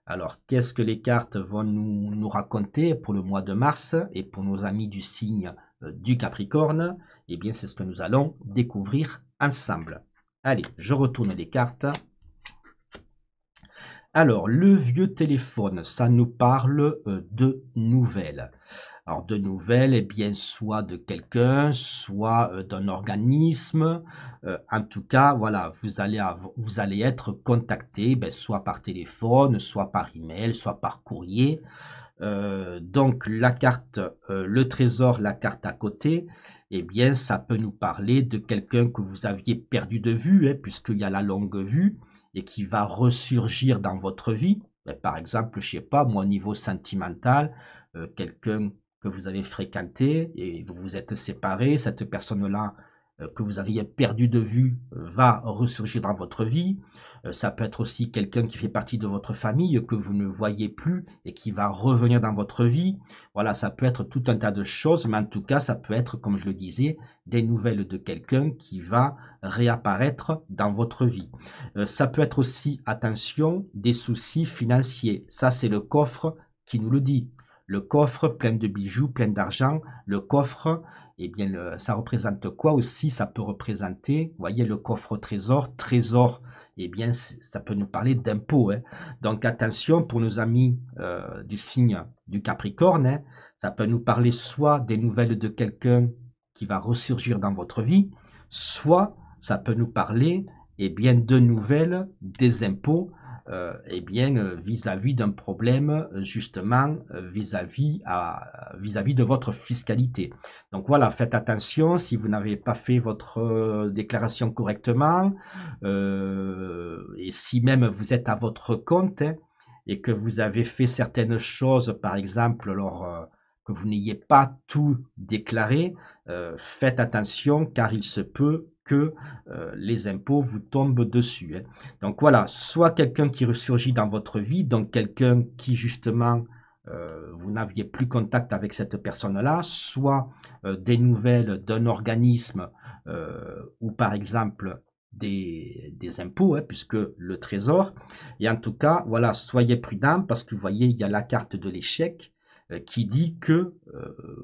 Alors, qu'est-ce que les cartes vont nous raconter pour le mois de mars et pour nos amis du signe du Capricorne? Eh bien, c'est ce que nous allons découvrir ensemble. Allez, je retourne les cartes. Alors, le vieux téléphone, ça nous parle de nouvelles. Alors, de nouvelles, eh bien, soit de quelqu'un, soit d'un organisme. En tout cas, voilà, vous allez être contacté, soit par téléphone, soit par email, soit par courrier. Donc, la carte, le trésor, la carte à côté, eh bien, ça peut nous parler de quelqu'un que vous aviez perdu de vue, puisqu'il y a la longue vue, et qui va ressurgir dans votre vie. Par exemple, je sais pas, moi, au niveau sentimental, quelqu'un que vous avez fréquenté et vous vous êtes séparés, cette personne-là que vous aviez perdu de vue va ressurgir dans votre vie. Ça peut être aussi quelqu'un qui fait partie de votre famille que vous ne voyez plus et qui va revenir dans votre vie. Voilà, ça peut être tout un tas de choses, mais en tout cas, ça peut être, comme je le disais, des nouvelles de quelqu'un qui va réapparaître dans votre vie. Ça peut être aussi, attention, des soucis financiers. Ça, c'est le coffre qui nous le dit. Le coffre plein de bijoux, plein d'argent. Le coffre, eh bien, ça représente quoi aussi? Ça peut représenter, vous voyez, le coffre trésor. Trésor, eh bien, ça peut nous parler d'impôts. Donc, attention pour nos amis du signe du Capricorne. Ça peut nous parler soit des nouvelles de quelqu'un qui va ressurgir dans votre vie, soit ça peut nous parler bien, de nouvelles des impôts vis-à-vis d'un problème justement vis-à-vis de votre fiscalité. Donc voilà, faites attention si vous n'avez pas fait votre déclaration correctement et si même vous êtes à votre compte et que vous avez fait certaines choses, par exemple, que vous n'ayez pas tout déclaré, faites attention car il se peut que les impôts vous tombent dessus. Donc voilà, soit quelqu'un qui ressurgit dans votre vie, donc quelqu'un qui justement vous n'aviez plus contact avec cette personne-là, soit des nouvelles d'un organisme ou par exemple des impôts, puisque le trésor. Et en tout cas, voilà, soyez prudents parce que vous voyez, il y a la carte de l'échec. qui dit que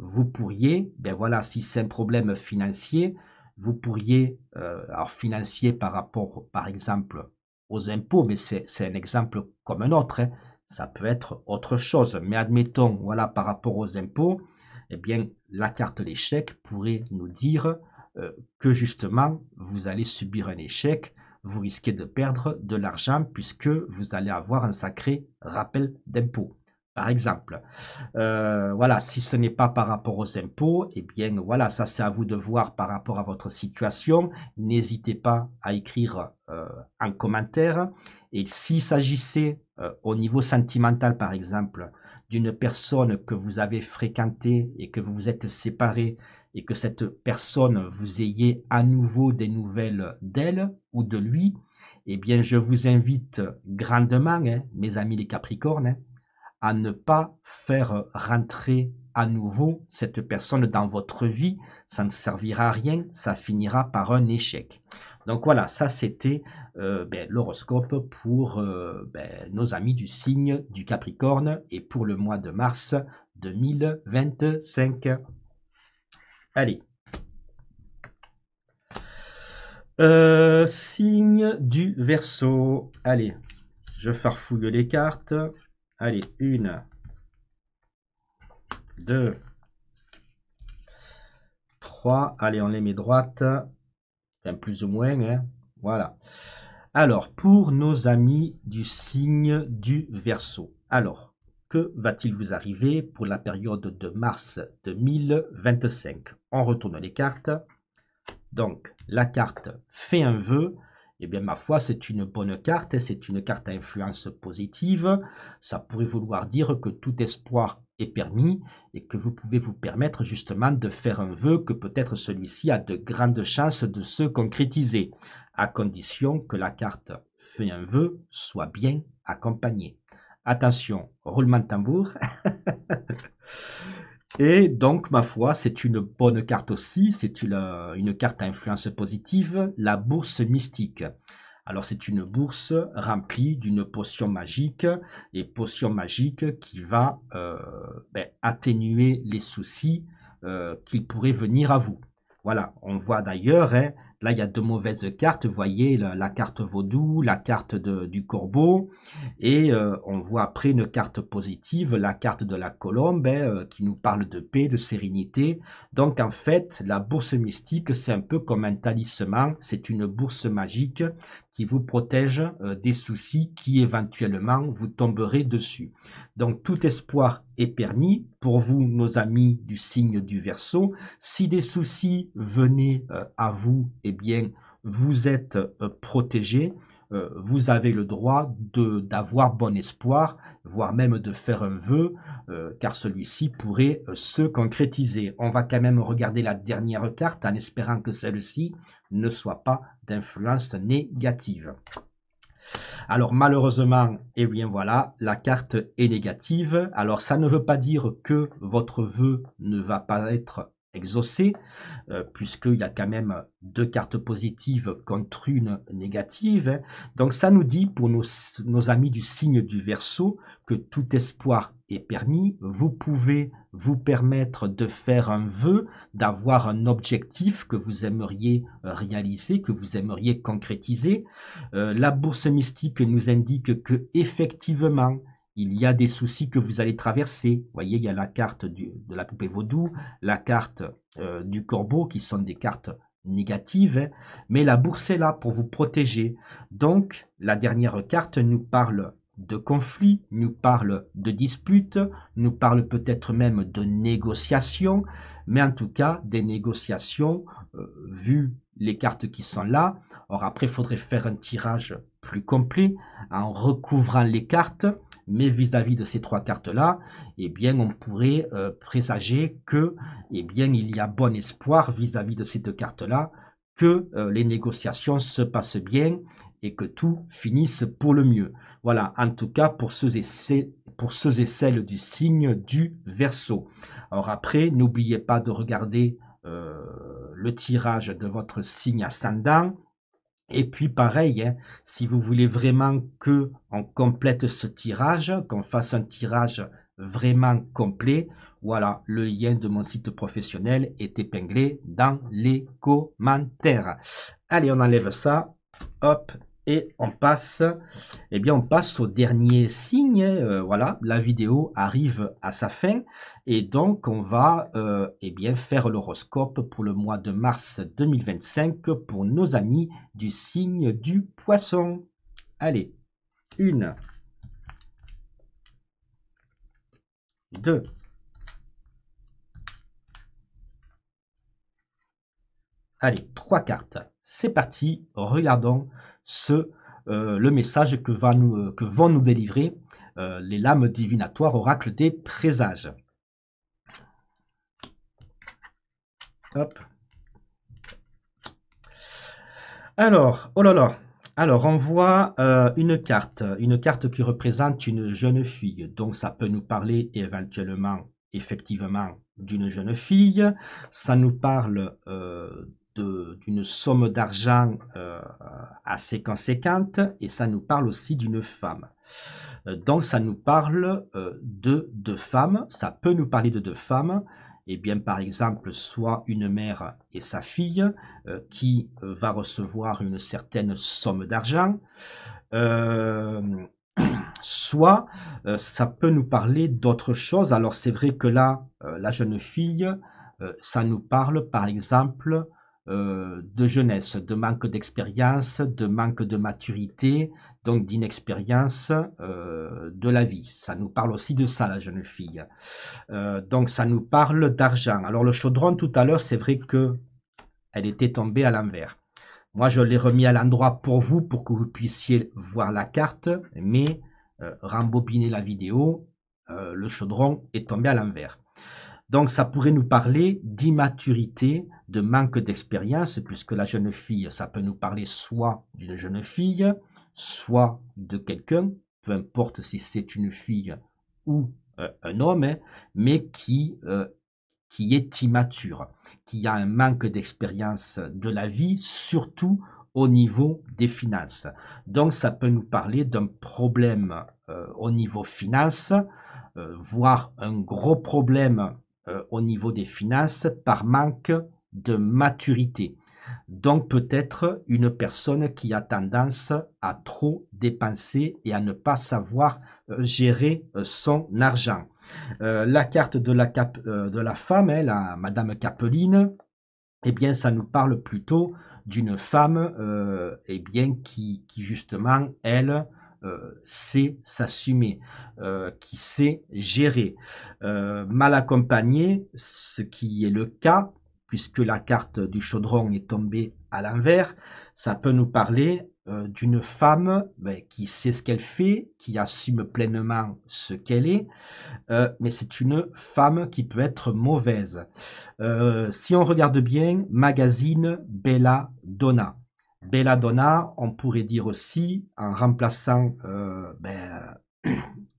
vous pourriez, ben voilà, si c'est un problème financier, vous pourriez, alors financier par rapport, par exemple, aux impôts, mais c'est un exemple comme un autre, hein. Ça peut être autre chose. Mais admettons, voilà, par rapport aux impôts, eh bien, la carte d'échec pourrait nous dire que justement, vous allez subir un échec, vous risquez de perdre de l'argent puisque vous allez avoir un sacré rappel d'impôt, par exemple. Voilà, si ce n'est pas par rapport aux impôts, eh bien voilà, ça c'est à vous de voir par rapport à votre situation. N'hésitez pas à écrire un commentaire. Et s'il s'agissait au niveau sentimental, par exemple, d'une personne que vous avez fréquentée et que vous vous êtes séparés et que cette personne vous ayez à nouveau des nouvelles d'elle ou de lui, eh bien je vous invite grandement, hein, mes amis les Capricornes, hein, à ne pas faire rentrer à nouveau cette personne dans votre vie. Ça ne servira à rien, ça finira par un échec. Donc voilà, ça c'était l'horoscope pour nos amis du signe du Capricorne et pour le mois de mars 2025. Allez. Signe du Verseau. Allez, je farfouille les cartes. Allez, 1, 2, 3. Allez, on les met droites. Enfin, plus ou moins, hein. Voilà. Alors, pour nos amis du signe du Verseau. Alors, que va-t-il vous arriver pour la période de mars 2025? On retourne les cartes. Donc, la carte fait un vœu. Eh bien, ma foi, c'est une bonne carte. C'est une carte à influence positive. Ça pourrait vouloir dire que tout espoir est permis et que vous pouvez vous permettre justement de faire un vœu que peut-être celui-ci a de grandes chances de se concrétiser, à condition que la carte fait un vœu soit bien accompagnée. Attention, roulement de tambour. Et donc, ma foi, c'est une bonne carte aussi, c'est une carte à influence positive, la bourse mystique. Alors, c'est une bourse remplie d'une potion magique, et potion magique qui va atténuer les soucis qui pourraient venir à vous. Voilà, on voit d'ailleurs, hein, là il y a deux mauvaises cartes, vous voyez la carte vaudou, la carte du corbeau, et on voit après une carte positive, la carte de la colombe, hein, qui nous parle de paix, de sérénité. Donc en fait, la bourse mystique, c'est un peu comme un talisman, c'est une bourse magique qui vous protège des soucis qui éventuellement vous tomberez dessus. Donc tout espoir est permis pour vous, nos amis du signe du Verseau. Si des soucis venaient à vous, eh bien vous êtes protégés. Vous avez le droit d'avoir bon espoir, voire même de faire un vœu, car celui-ci pourrait se concrétiser. On va quand même regarder la dernière carte en espérant que celle-ci ne soit pas d'influence négative. Alors malheureusement, eh bien voilà, la carte est négative. Alors ça ne veut pas dire que votre vœu ne va pas être exaucé, puisqu'il y a quand même deux cartes positives contre une négative. Donc ça nous dit pour nos amis du signe du Verseau que tout espoir est permis. Vous pouvez vous permettre de faire un vœu, d'avoir un objectif que vous aimeriez réaliser, que vous aimeriez concrétiser. La bourse mystique nous indique que effectivement, il y a des soucis que vous allez traverser. Vous voyez, il y a la carte de la poupée vaudou, la carte du corbeau, qui sont des cartes négatives, hein, mais la bourse est là pour vous protéger. Donc, la dernière carte nous parle de conflits, nous parle de disputes, nous parle peut-être même de négociations, mais en tout cas, des négociations, vu les cartes qui sont là. Or, après, il faudrait faire un tirage plus complet en recouvrant les cartes, mais vis-à-vis de ces trois cartes-là, eh bien, on pourrait présager que, eh bien, il y a bon espoir vis-à-vis de ces deux cartes-là, que les négociations se passent bien et que tout finisse pour le mieux. Voilà, en tout cas, pour ceux et celles du signe du Verseau. Alors après, n'oubliez pas de regarder le tirage de votre signe ascendant. Et puis pareil, hein, si vous voulez vraiment que on complète ce tirage, qu'on fasse un tirage vraiment complet, voilà, le lien de mon site professionnel est épinglé dans les commentaires. Allez, on enlève ça, hop, et on passe, eh bien, on passe au dernier signe. Voilà, la vidéo arrive à sa fin et donc on va eh bien, faire l'horoscope pour le mois de mars 2025 pour nos amis du signe du Poisson. Allez, 1, 2, allez, 3 cartes. C'est parti, regardons le message que vont nous délivrer les lames divinatoires oracle des présages. Hop. Alors, oh là là. Alors, on voit une carte qui représente une jeune fille. Donc, ça peut nous parler éventuellement, effectivement, d'une jeune fille. Ça nous parle d'une somme d'argent assez conséquente et ça nous parle aussi d'une femme. Donc, ça nous parle de deux femmes. Ça peut nous parler de deux femmes. Eh bien, par exemple, soit une mère et sa fille qui va recevoir une certaine somme d'argent, soit ça peut nous parler d'autre chose. Alors, c'est vrai que là, la jeune fille, ça nous parle, par exemple, de jeunesse, de manque d'expérience, de manque de maturité, donc d'inexpérience de la vie. Ça nous parle aussi de ça, la jeune fille. Donc ça nous parle d'argent. Alors le chaudron tout à l'heure, c'est vrai que elle était tombée à l'envers. Moi, je l'ai remis à l'endroit pour vous, pour que vous puissiez voir la carte, mais rembobiner la vidéo, le chaudron est tombé à l'envers. Donc ça pourrait nous parler d'immaturité, de manque d'expérience, puisque la jeune fille, ça peut nous parler soit d'une jeune fille, soit de quelqu'un, peu importe si c'est une fille ou un homme, hein, mais qui est immature, qui a un manque d'expérience de la vie, surtout au niveau des finances. Donc ça peut nous parler d'un problème au niveau finances, voire un gros problème au niveau des finances par manque de maturité. Donc peut-être une personne qui a tendance à trop dépenser et à ne pas savoir gérer son argent. La carte de la femme, hein, la Madame Capeline, eh bien ça nous parle plutôt d'une femme eh bien, qui justement, elle, sait s'assumer, qui sait gérer. Mal accompagnée, ce qui est le cas, puisque la carte du chaudron est tombée à l'envers, ça peut nous parler d'une femme qui sait ce qu'elle fait, qui assume pleinement ce qu'elle est, mais c'est une femme qui peut être mauvaise. Si on regarde bien, magazine Bella Donna. Bella Donna, on pourrait dire aussi, en remplaçant,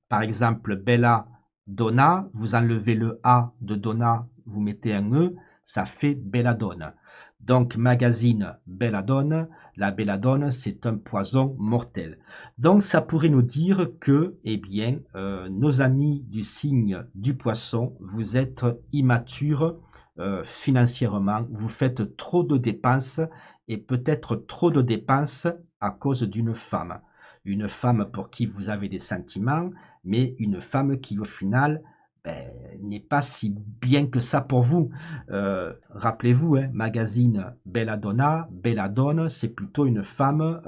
par exemple, Bella Donna, vous enlevez le A de Donna, vous mettez un E, ça fait Belladonna. Donc, magazine Belladonna, la belladone, c'est un poison mortel. Donc, ça pourrait nous dire que, eh bien, nos amis du signe du poisson, vous êtes immatures financièrement, vous faites trop de dépenses et peut-être trop de dépenses à cause d'une femme. Une femme pour qui vous avez des sentiments, mais une femme qui, au final, n'est pas si bien que ça pour vous. Rappelez-vous, hein, magazine Belladonna, Belladone, c'est plutôt une femme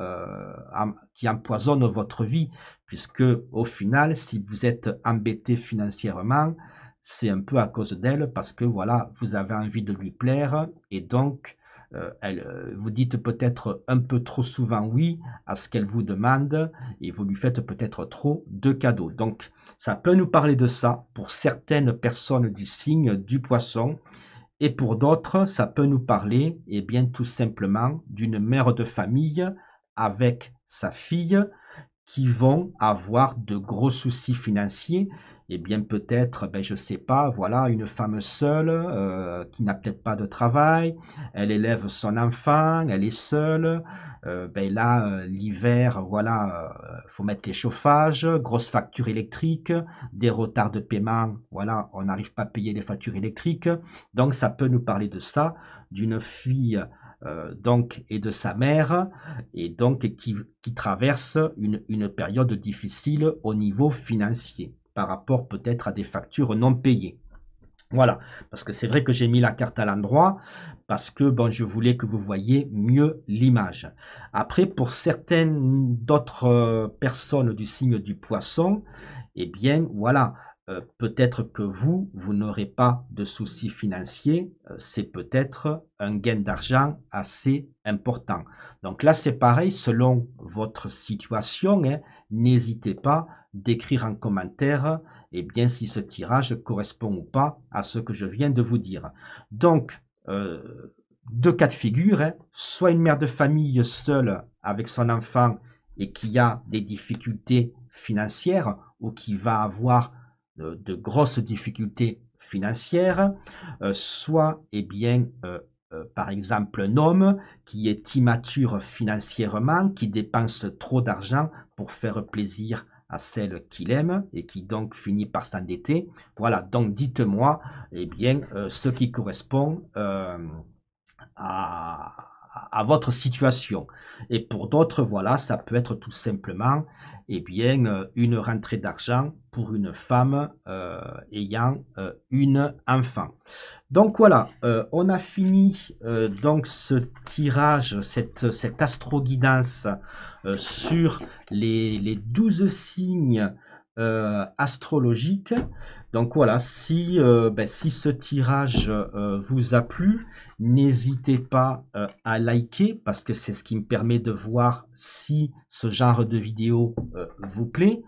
qui empoisonne votre vie, puisque au final, si vous êtes embêté financièrement, c'est un peu à cause d'elle, parce que voilà, vous avez envie de lui plaire, et donc vous dites peut-être un peu trop souvent oui à ce qu'elle vous demande, et vous lui faites peut-être trop de cadeaux. Donc, ça peut nous parler de ça pour certaines personnes du signe du poisson, et pour d'autres, ça peut nous parler, eh bien, tout simplement d'une mère de famille avec sa fille qui vont avoir de gros soucis financiers. Eh bien, peut-être, je ne sais pas, voilà, une femme seule qui n'a peut-être pas de travail, elle élève son enfant, elle est seule, ben là, l'hiver, voilà, faut mettre les chauffages, grosse facture électrique, des retards de paiement, voilà, on n'arrive pas à payer les factures électriques. Donc ça peut nous parler de ça, d'une fille donc et de sa mère, et donc qui traverse une période difficile au niveau financier, par rapport peut-être à des factures non payées. Voilà, parce que c'est vrai que j'ai mis la carte à l'endroit, parce que bon, je voulais que vous voyiez mieux l'image. Après, pour certaines d'autres personnes du signe du poisson, eh bien voilà, peut-être que vous n'aurez pas de soucis financiers, c'est peut-être un gain d'argent assez important. Donc là, c'est pareil, selon votre situation, hein, n'hésitez pas d'écrire en commentaire et bien si ce tirage correspond ou pas à ce que je viens de vous dire. Donc, deux cas de figure, hein, soit une mère de famille seule avec son enfant et qui a des difficultés financières ou qui va avoir de grosses difficultés financières, soit, eh bien, par exemple, un homme qui est immature financièrement, qui dépense trop d'argent pour faire plaisir à celle qu'il aime et qui donc finit par s'endetter. Voilà, donc dites-moi, eh bien, ce qui correspond à, à votre situation. Et pour d'autres, voilà, ça peut être tout simplement eh bien, une rentrée d'argent pour une femme ayant une enfant. Donc voilà, on a fini donc ce tirage, cette astro-guidance sur les 12 signes astrologiques. Donc voilà, si ce tirage vous a plu, n'hésitez pas à liker parce que c'est ce qui me permet de voir si ce genre de vidéo vous plaît.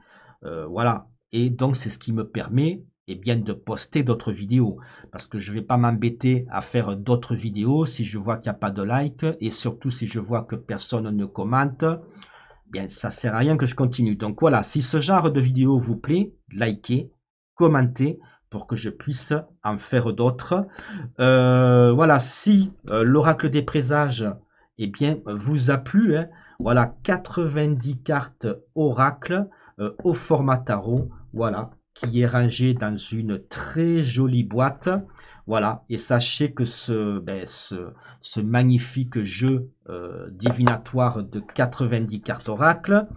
Voilà, et donc c'est ce qui me permet eh bien, de poster d'autres vidéos parce que je ne vais pas m'embêter à faire d'autres vidéos si je vois qu'il n'y a pas de like et surtout si je vois que personne ne commente. Bien, ça ne sert à rien que je continue. Donc voilà, si ce genre de vidéo vous plaît, likez, commentez pour que je puisse en faire d'autres. Voilà, si l'oracle des présages eh bien, vous a plu, hein, voilà, 90 cartes oracle au format tarot, voilà, qui est rangé dans une très jolie boîte. Voilà, et sachez que ce magnifique jeu divinatoire de 90 cartes oracle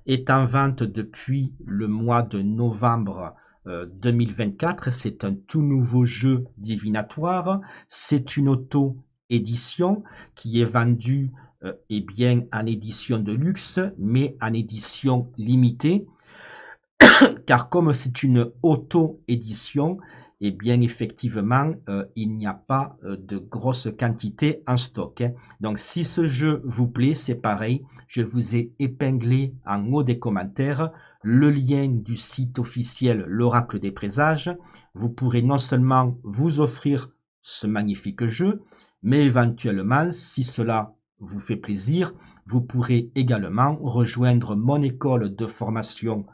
est en vente depuis le mois de novembre 2024. C'est un tout nouveau jeu divinatoire. C'est une auto-édition qui est vendue eh bien, en édition de luxe, mais en édition limitée. Car comme c'est une auto-édition, eh bien effectivement, il n'y a pas de grosse quantité en stock, hein. Donc si ce jeu vous plaît, c'est pareil, je vous ai épinglé en haut des commentaires le lien du site officiel L'Oracle des Présages. Vous pourrez non seulement vous offrir ce magnifique jeu, mais éventuellement, si cela vous fait plaisir, vous pourrez également rejoindre mon école de formation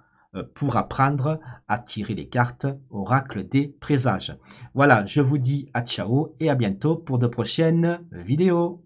pour apprendre à tirer les cartes oracle des présages. Voilà, je vous dis à ciao et à bientôt pour de prochaines vidéos.